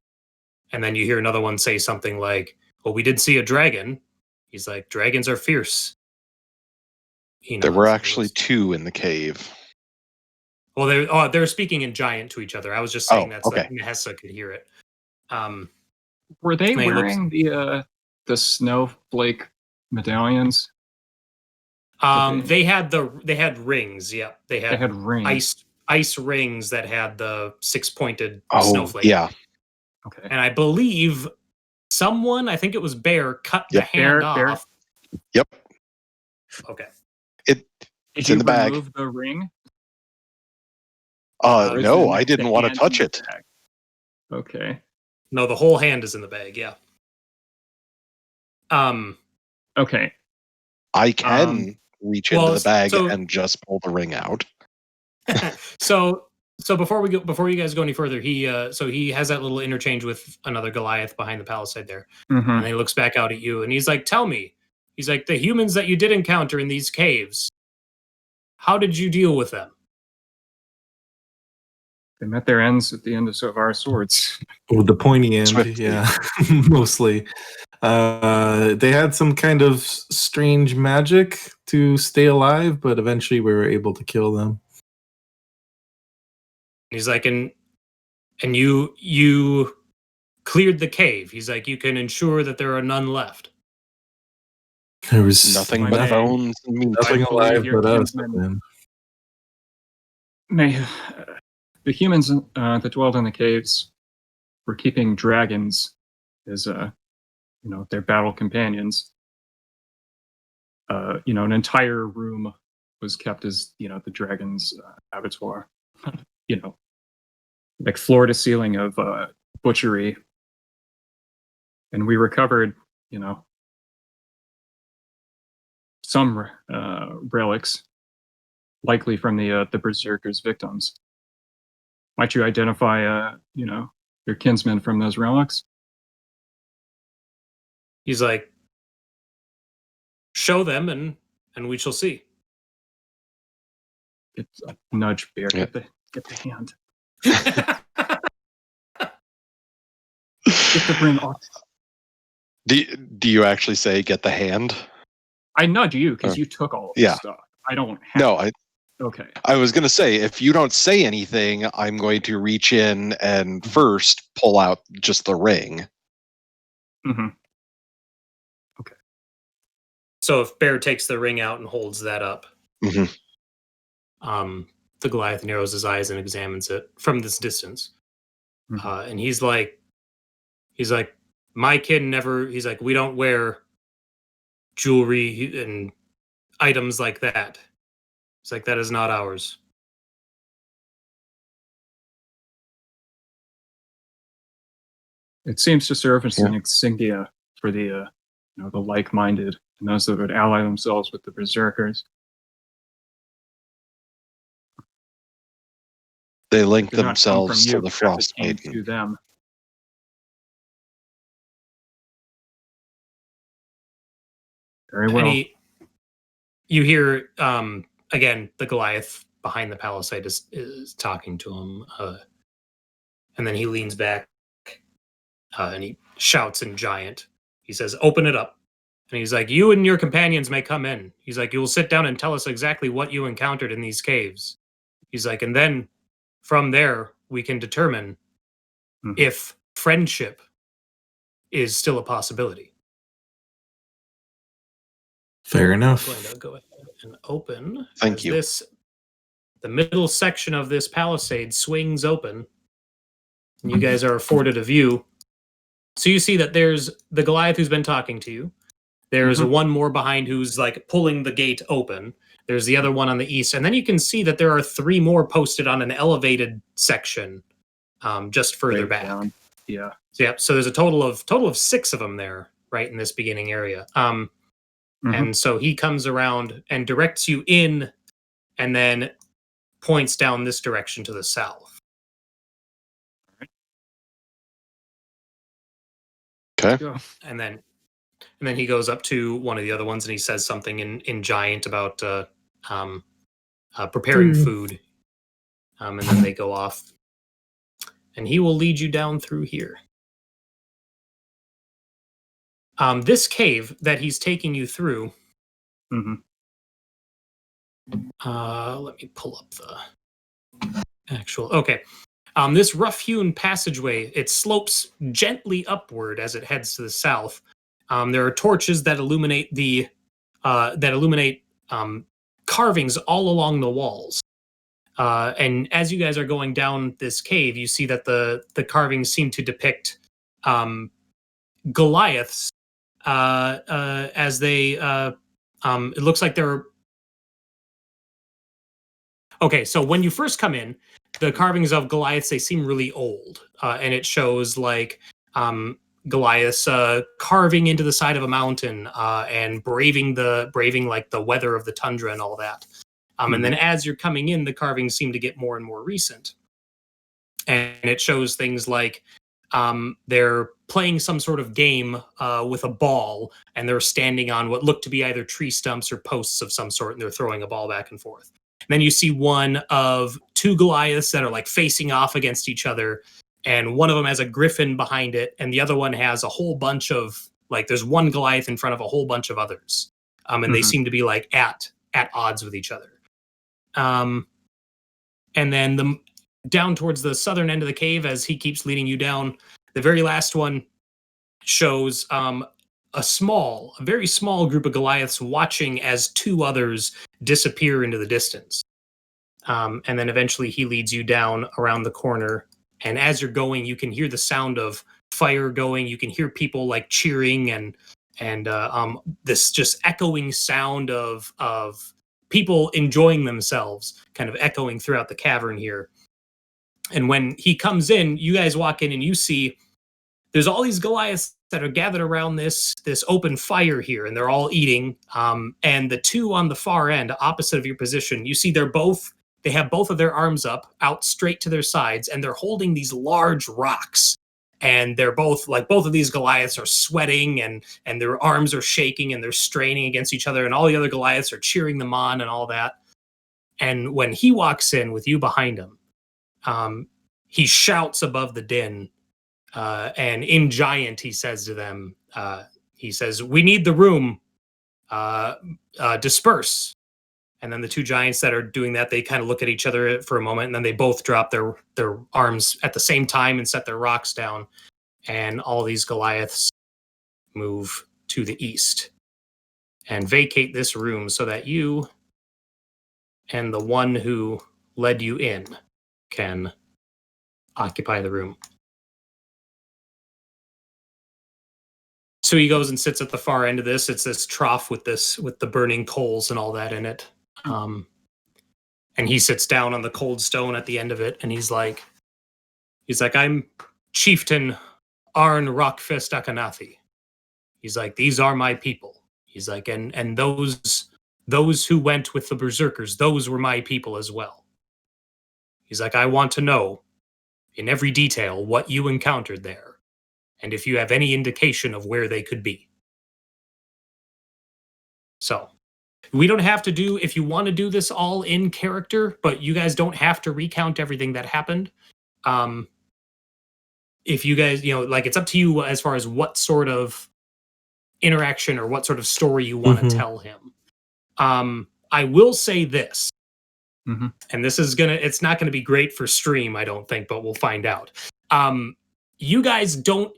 then you hear another one say something like, "Well, we did see a dragon." He's like, "Dragons are fierce." There were actually 2 in the cave. Well, they're speaking in Giant to each other. I was just saying that so okay. that Nahesa could hear it. were they and he wearing the snowflake medallions? They had rings. Yeah, they They had rings. ice rings that had the 6-pointed Oh, snowflake. yeah. Okay. And I believe someone, I think it was Bear, cut the Yep. hand Bear. off. Yep. Okay. Did It's you in the bag. remove the ring? Or is No, the I didn't want to hand touch in it. the bag? Okay. No, the whole hand is in the bag. Yeah. Okay. I can reach well, into the bag so- and just pull the ring out. so before you guys go any further, he has that little interchange with another Goliath behind the palisade there, Mm-hmm. and he looks back out at you, and he's like, "Tell me," he's like, "the humans that you did encounter in these caves, how did you deal with them?" They met their ends at the end of our swords. With the pointy end, Swiftly. yeah, mostly. They had some kind of strange magic to stay alive, but eventually we were able to kill them. He's like, and you cleared the cave. He's like, you can ensure that there are none left. There was Nothing My but name. bones and meat. nothing I believe alive your but us. kinsmen- The humans that dwelled in the caves were keeping dragons as their battle companions. An entire room was kept as the dragon's abattoir. Like floor to ceiling of butchery, and we recovered some relics, likely from the berserkers' victims. Might you identify your kinsmen from those relics? He's like, show them, and we shall see. It's a nudge, Bear. Yeah. Get the hand. Get the ring off. Do you actually say get the hand? I nudge you because you took all of this Yeah. stuff. I don't have No, Okay. I was going to say, if you don't say anything, I'm going to reach in and first pull out just the ring. Mm-hmm. So if Bear takes the ring out and holds that up, Mhm. The Goliath narrows his eyes and examines it from this distance. Mhm. And he's like, my kid never, he's like, we don't wear jewelry and items like that. It's like, that is not ours. It seems to serve as an insignia for the the like-minded and those that would ally themselves with the berserkers. They link Do not come themselves from to you, the ascertain Frostmaiden. to them. Very well. And you hear, again, the Goliath behind the palisade is talking to him. And then he leans back and he shouts in giant. He says, open it up. And he's like, you and your companions may come in. He's like, you will sit down and tell us exactly what you encountered in these caves. He's like, and then from there, we can determine if friendship is still a possibility. Fair enough. I'm going to go ahead and open. Thank as you. The middle section of this palisade swings open. And you guys are afforded a view. So you see that there's the Goliath who's been talking to you. There's one more behind who's like pulling the gate open. There's the other one on the east. And then you can see that there are 3 more posted on an elevated section just further back. Down. Yeah. So there's a total of 6 of them there, right in this beginning area. And so he comes around and directs you in and then points down this direction to the south. Okay. Go. And then he goes up to one of the other ones and he says something in giant about preparing food. And then they go off. And he will lead you down through here. This cave that he's taking you through. Let me pull up the actual. Okay. This rough-hewn passageway, it slopes gently upward as it heads to the south. There are torches that illuminate carvings all along the walls. And as you guys are going down this cave, you see that the carvings seem to depict Goliaths as they. It looks like they're. Okay, so when you first come in, the carvings of Goliaths, they seem really old, and it shows like Goliaths carving into the side of a mountain and braving like the weather of the tundra and all that. And then as you're coming in, the carvings seem to get more and more recent. And it shows things like they're playing some sort of game with a ball, and they're standing on what look to be either tree stumps or posts of some sort, and they're throwing a ball back and forth. And then you see one of two Goliaths that are like facing off against each other, and one of them has a griffin behind it, and the other one has a whole bunch of, like, there's one Goliath in front of a whole bunch of others. And they seem to be like at odds with each other. And then down towards the southern end of the cave, as he keeps leading you down, the very last one shows a very small group of Goliaths watching as two others disappear into the distance. And then eventually he leads you down around the corner. And as you're going, you can hear the sound of fire going. You can hear people like cheering and this just echoing sound of people enjoying themselves, kind of echoing throughout the cavern here. And when he comes in, you guys walk in and you see there's all these Goliaths that are gathered around this open fire here, and they're all eating. And the two on the far end, opposite of your position, you see they have both of their arms up, out straight to their sides, and they're holding these large rocks. And they're both of these Goliaths are sweating, and their arms are shaking, and they're straining against each other, and all the other Goliaths are cheering them on and all that. And when he walks in with you behind him, he shouts above the din, and in Giant, he says to them, he says, "We need the room. Disperse." And then the two giants that are doing that, they kind of look at each other for a moment, and then they both drop their arms at the same time and set their rocks down. And all these Goliaths move to the east and vacate this room so that you and the one who led you in can occupy the room. So he goes and sits at the far end of this. It's this trough with the burning coals and all that in it. And he sits down on the cold stone at the end of it, and he's like, "I'm Chieftain Arn Rockfist Akannathi." He's like, "These are my people." He's like, and those who went with the berserkers, those were my people as well. He's like, "I want to know in every detail what you encountered there, and if you have any indication of where they could be." So we don't have to do, if you want to do this all in character, but you guys don't have to recount everything that happened. If you guys, like, it's up to you as far as what sort of interaction or what sort of story you want to tell him. I will say this, and this is it's not gonna be great for stream, I don't think, but we'll find out. You guys don't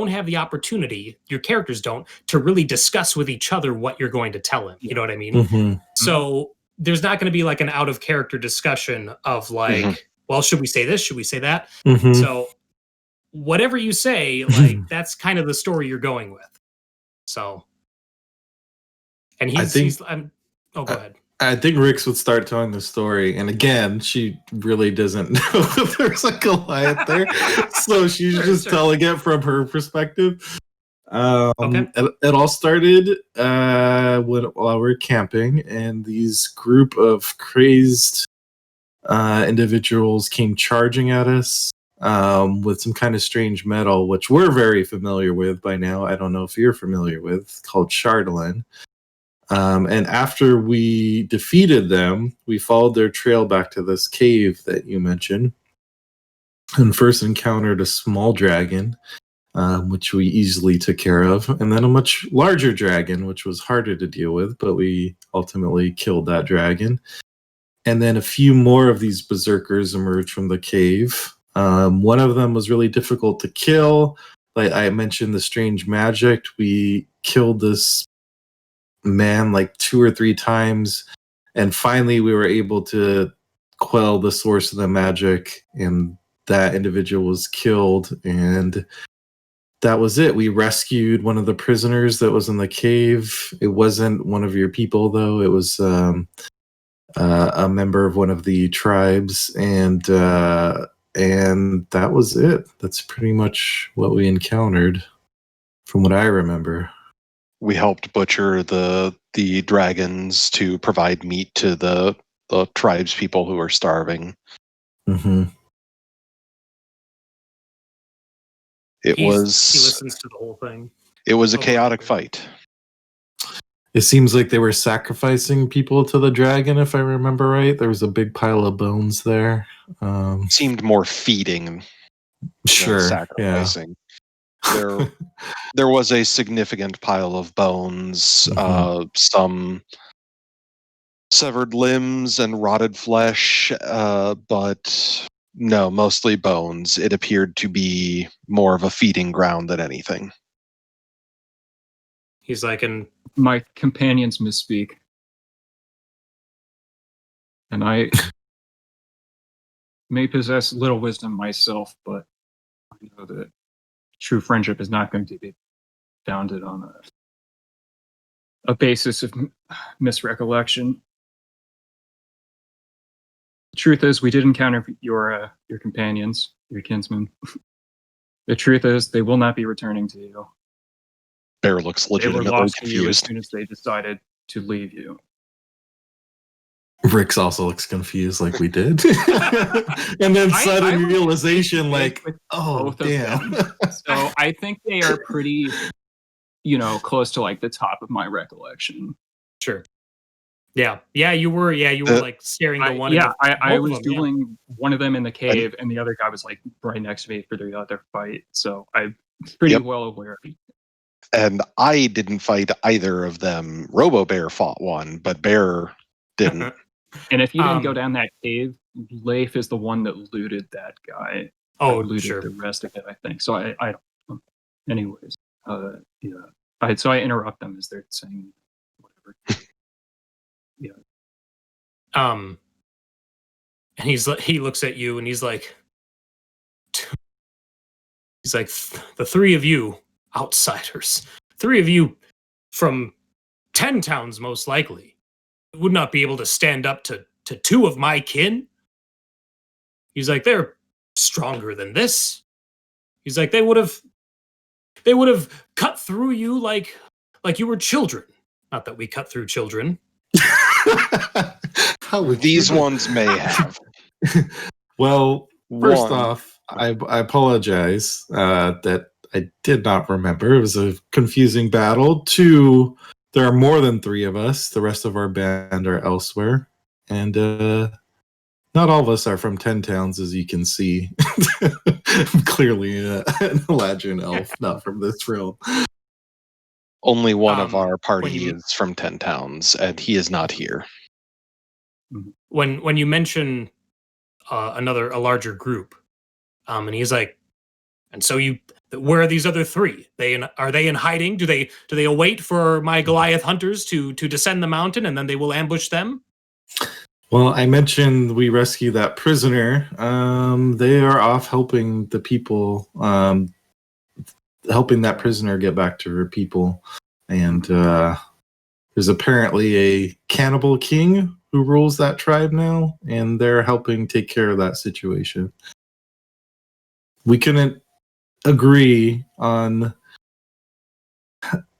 have the opportunity, your characters don't, to really discuss with each other what you're going to tell him. You know what I mean? So there's not going to be like an out of character discussion of like, well, should we say this? Should we say that? So whatever you say, like, that's kind of the story you're going with. So, and go ahead. I think Rix would start telling the story, and again, she really doesn't know if there's a Goliath there, so she's just telling it from her perspective. Okay. It all started while we were camping, and these group of crazed individuals came charging at us with some kind of strange metal, which we're very familiar with by now. I don't know if you're familiar with, called Chardolin. And after we defeated them, we followed their trail back to this cave that you mentioned, and first encountered a small dragon, which we easily took care of, and then a much larger dragon, which was harder to deal with, but we ultimately killed that dragon. And then a few more of these berserkers emerged from the cave. One of them was really difficult to kill. like I mentioned, the strange magic. We killed this man like 2 or 3 times, and finally we were able to quell the source of the magic, and that individual was killed, and that was it. We rescued one of the prisoners that was in the cave. It wasn't one of your people, though. It was a member of one of the tribes, and that was it. That's pretty much what we encountered, from what I remember. We helped butcher the dragons to provide meat to the tribes people who are starving. Mm-hmm. He listens to the whole thing. It was a chaotic fight. It seems like they were sacrificing people to the dragon, if I remember right. There was a big pile of bones there. Seemed more feeding Sure, than sacrificing. There was a significant pile of bones, some severed limbs and rotted flesh, but no, mostly bones. It appeared to be more of a feeding ground than anything. He's like, and My companions misspeak. And I may possess little wisdom myself, but I know that true friendship is not going to be founded on a basis of misrecollection. The truth is, we did encounter your companions, your kinsmen. The truth is, they will not be returning to you. Bear looks They were legitimately lost to you as confused. soon as they decided to leave you. Rix also looks confused, like we did. And then I sudden would realization, like, with oh, both of damn. them. So I think they are pretty, close to like the top of my recollection. sure. Yeah, you were like staring the one. I both was of them, dueling one of them in the cave, and the other guy was like right next to me for the other fight. So I'm pretty well aware of it. And I didn't fight either of them. Robo Bear fought one, but Bear didn't. And if you didn't go down that cave, Leif is the one that looted that guy. Oh, looted sure. the rest of it, I think. So I don't. Anyways, yeah. So I interrupt them as they're saying whatever. Yeah. And he looks at you and he's like, the 3 of you outsiders, 3 of you from 10 towns most likely, would not be able to stand up to 2 of my kin. He's like, they're stronger than this. He's like, they would have cut through you like you were children. Not that we cut through children. How would These you- ones may have. Well, first One. off, I apologize that I did not remember. It was a confusing battle. 2, there are more than 3 of us. The rest of our band are elsewhere. And not all of us are from 10 towns, as you can see. I'm clearly an Eladrin elf, not from this realm. Only one of our when party you- is from 10 towns, and he is not here. When you mention a larger group, and he's like, and so where are these other 3? Are they in hiding? Do they await for my Goliath hunters to descend the mountain, and then they will ambush them? Well, I mentioned we rescued that prisoner. They are off helping the people, helping that prisoner get back to her people. And there's apparently a cannibal king who rules that tribe now, and they're helping take care of that situation. We couldn't agree on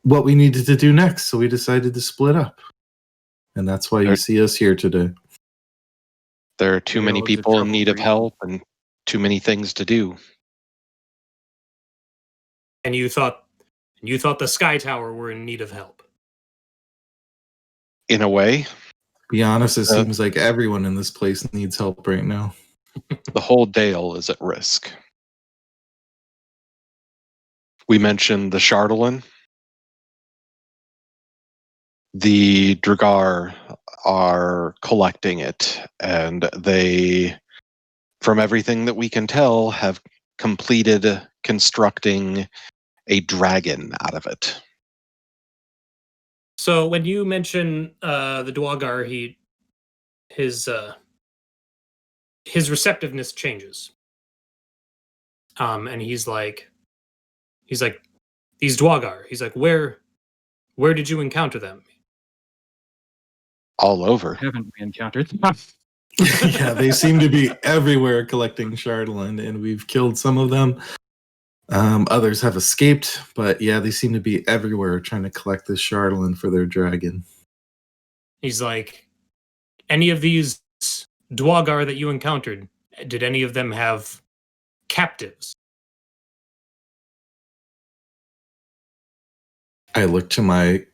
what we needed to do next, so we decided to split up. And that's why you see us here today. There are too many Tales of people in trouble need of breeding. help and too many things to do. And you thought the Skytower were in need of help. In a way, Be honest, it seems like everyone in this place needs help right now. the whole Dale is at risk. We mentioned the Chardalin. The Dragar are collecting it, and they, from everything that we can tell, have completed constructing a dragon out of it. So when you mention the Dwagar, his receptiveness changes. And he's like, these Dwagar. He's like, where did you encounter them? All over. Haven't we encountered? Yeah, they seem to be everywhere collecting Shardland, and we've killed some of them. Others have escaped, but yeah, they seem to be everywhere trying to collect this Shardland for their dragon. He's like, any of these Dwagar that you encountered, did any of them have captives? I look to my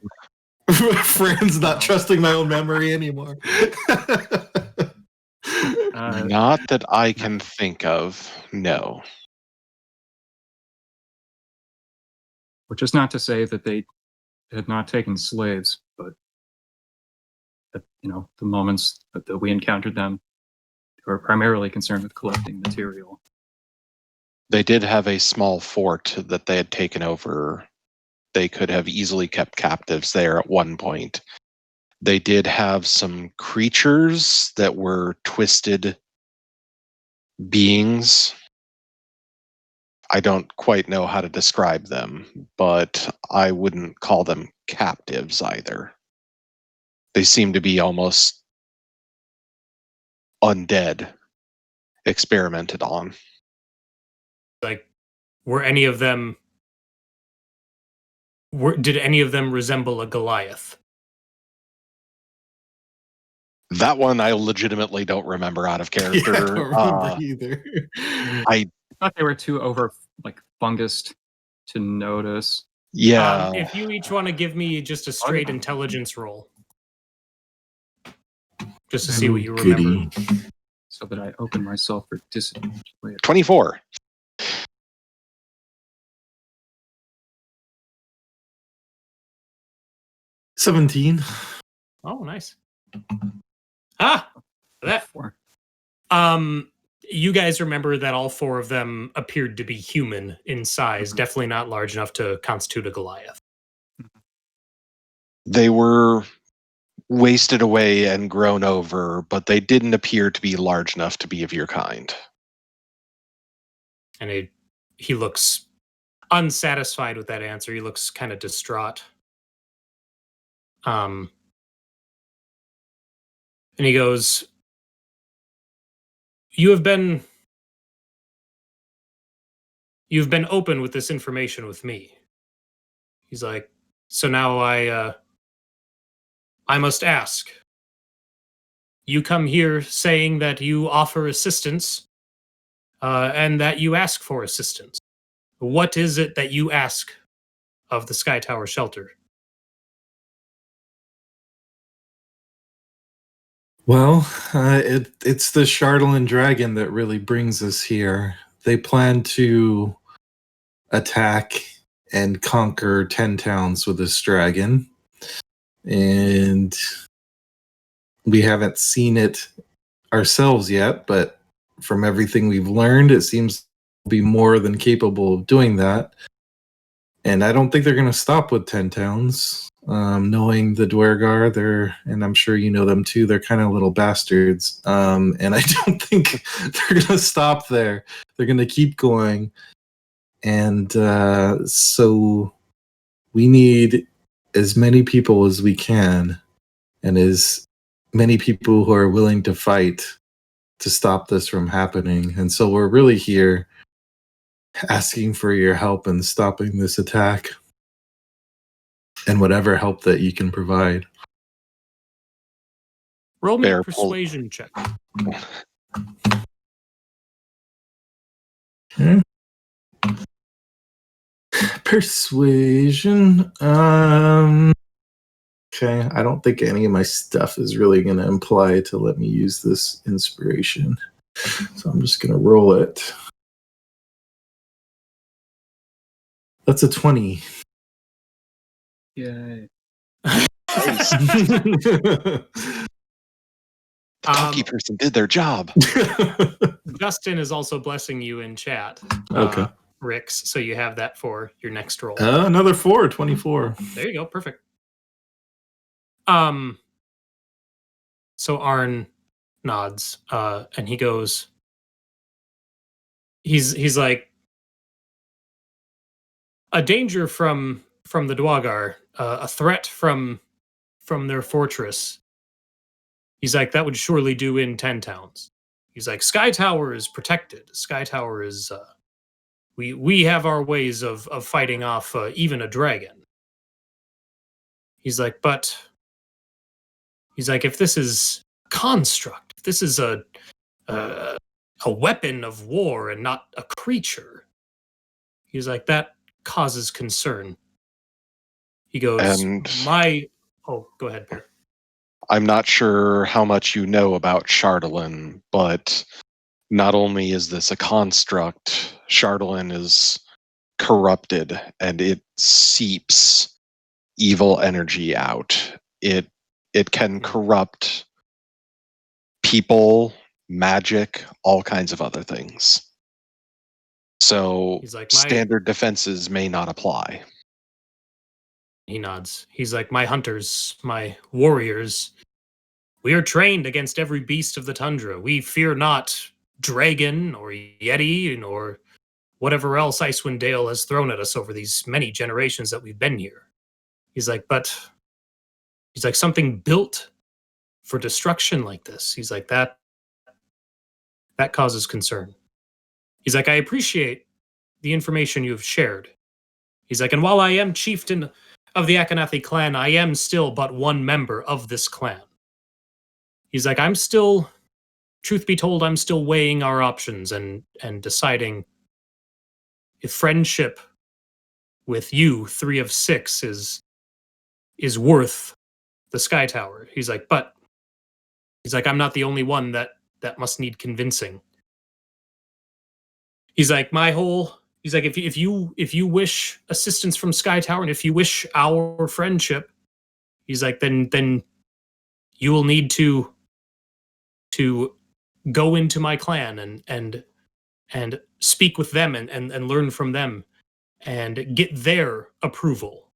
friends, not trusting my own memory anymore. Not that I can think of, no. Which is not to say that they had not taken slaves, but at, the moments that we encountered them, they were primarily concerned with collecting material. They did have a small fort that they had taken over. They could have easily kept captives there at one point. They did have some creatures that were twisted beings. I don't quite know how to describe them, but I wouldn't call them captives either. They seem to be almost undead, experimented on. Like, were any of them... did any of them resemble a Goliath? That one I legitimately don't remember out of character. Yeah, I don't remember either. I thought they were too fungused to notice. Yeah. If you each want to give me just a straight intelligence roll. Just to see what you remember. So that I open myself for disadvantage later. 24. $17. Oh, nice. That. 4. You guys remember that all four of them appeared to be human in size, definitely not large enough to constitute a Goliath. They were wasted away and grown over, but they didn't appear to be large enough to be of your kind. And he looks unsatisfied with that answer. He looks kind of distraught. And he goes, You've been open with this information with me. He's like, so now I must ask. You come here saying that you offer assistance, and that you ask for assistance. What is it that you ask of the Skytower Shelter? Well, it's the Shardland Dragon that really brings us here. They plan to attack and conquer 10 towns with this dragon. And we haven't seen it ourselves yet, but from everything we've learned, it seems to be more than capable of doing that. And I don't think they're going to stop with 10 towns. Knowing the Dwergar, and I'm sure you know them too, they're kind of little bastards. And I don't think they're going to stop there. They're going to keep going. And so we need as many people as we can, and as many people who are willing to fight to stop this from happening. And so we're really here asking for your help in stopping this attack, and whatever help that you can provide. Roll me a persuasion check. Okay. Persuasion. Okay, I don't think any of my stuff is really going to imply to let me use this inspiration. So I'm just going to roll it. That's a 20. Yay. The donkey person did their job. Justin is also blessing you in chat. Okay. Rix, so you have that for your next roll. Another 4, 24. There you go, perfect. So Arn nods, and he goes. He's like, a danger from the Dwagar, a threat from their fortress. He's like, that would surely do in 10 towns. He's like, Skytower is protected. Skytower is we have our ways of fighting off even a dragon. He's like, but he's like, if this is construct, if this is a weapon of war and not a creature, he's like, that causes concern. He goes, And oh, go ahead, Peter. I'm not sure how much you know about Chardalyn, but not only is this a construct, Chardalyn is corrupted and it seeps evil energy out. It can corrupt people, magic, all kinds of other things. So He's like, standard defenses may not apply. He nods. He's like, my hunters, my warriors, we are trained against every beast of the tundra. We fear not dragon or yeti or whatever else Icewind Dale has thrown at us over these many generations that we've been here. He's like, something built for destruction like this. He's like, that causes concern. He's like, I appreciate the information you've shared. He's like, and while I am chieftain of the Akannathi clan, I am still but one member of this clan. He's like, I'm still, truth be told, I'm still weighing our options and deciding if friendship with you, 3 of 6, is worth the Skytower. He's like, I'm not the only one that must need convincing. He's like, if you wish assistance from Skytower and if you wish our friendship, he's like, then you will need to go into my clan and speak with them and learn from them and get their approval,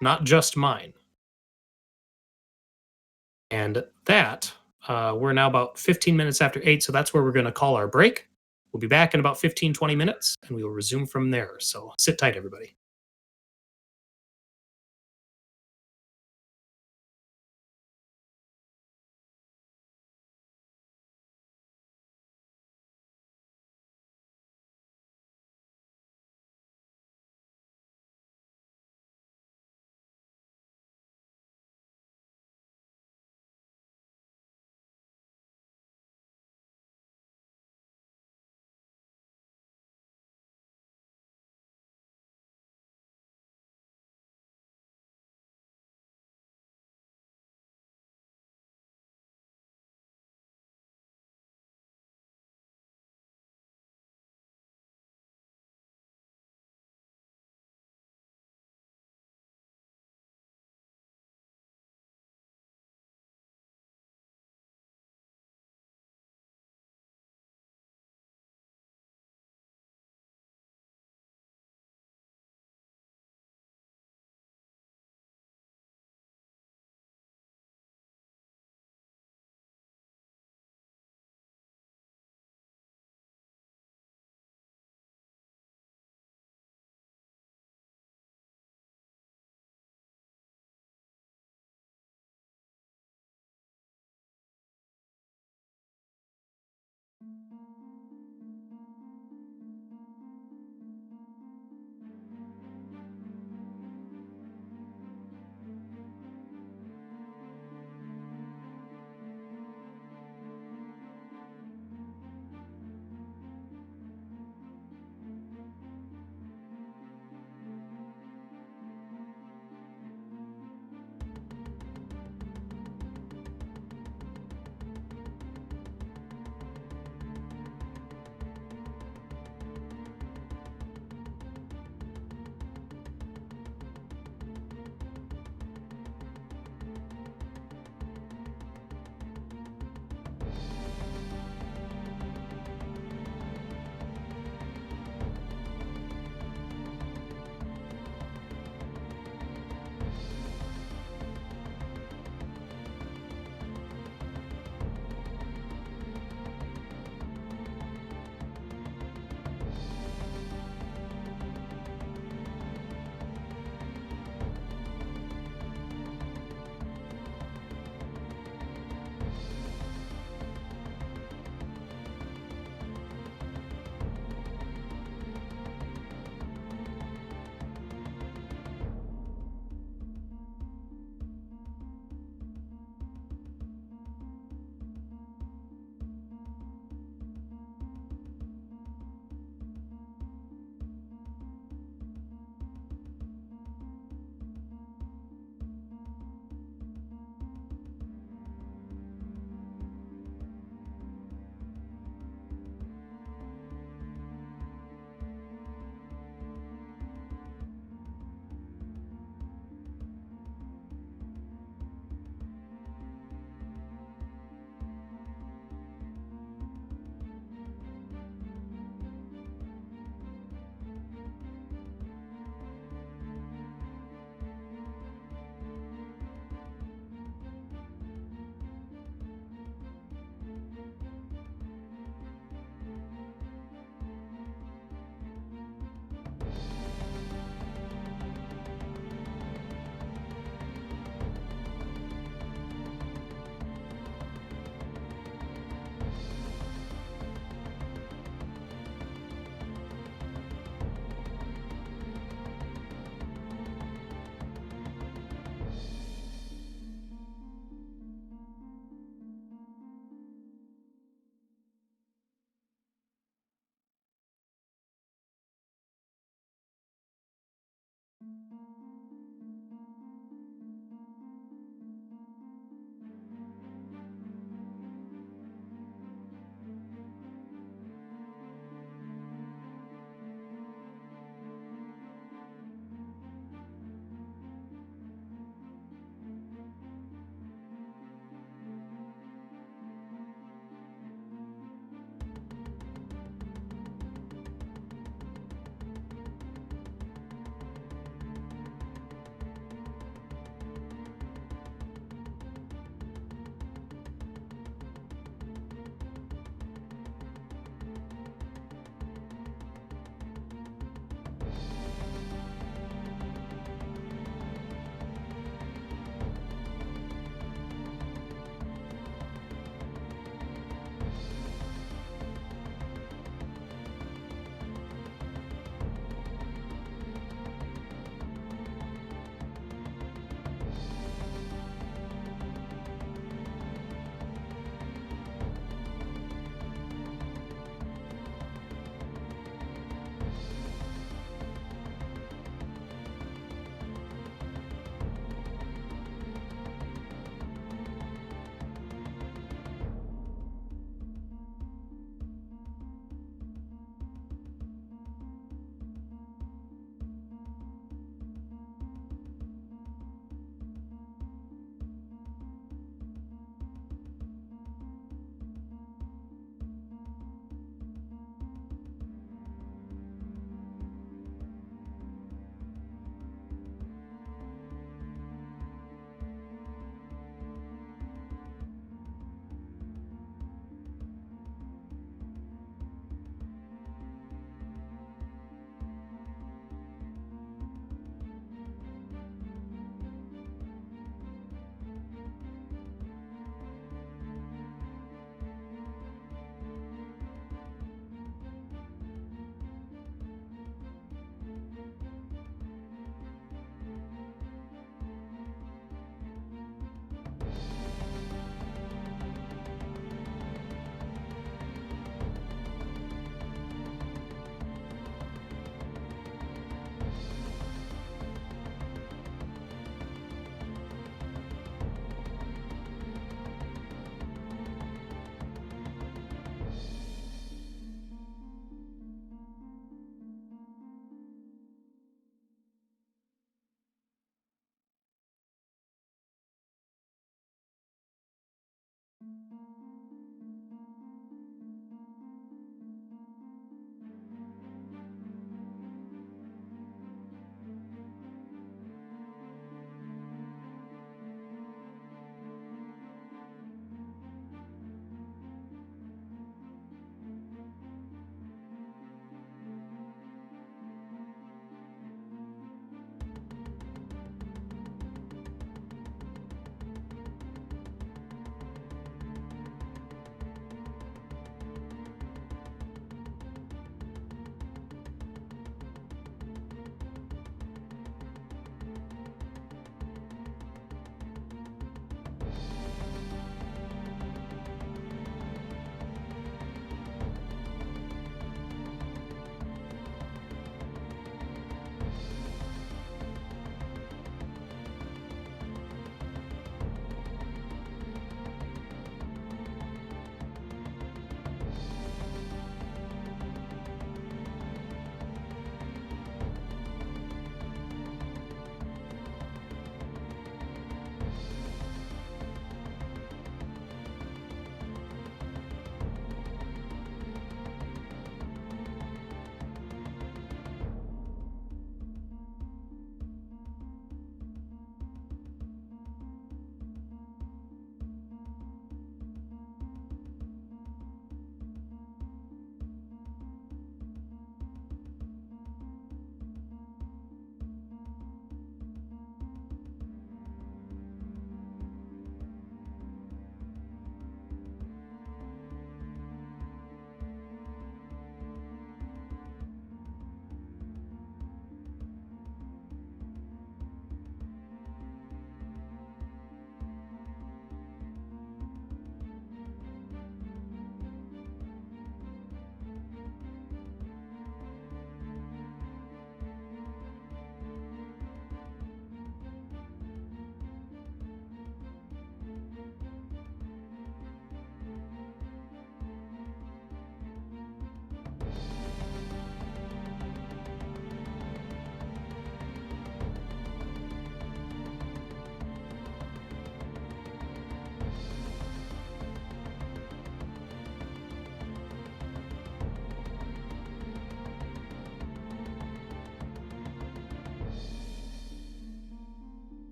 not just mine. And that, we're now about 15 minutes after 8, so that's where we're going to call our break. We'll be back in about 15, 20 minutes, and we will resume from there. So sit tight, everybody.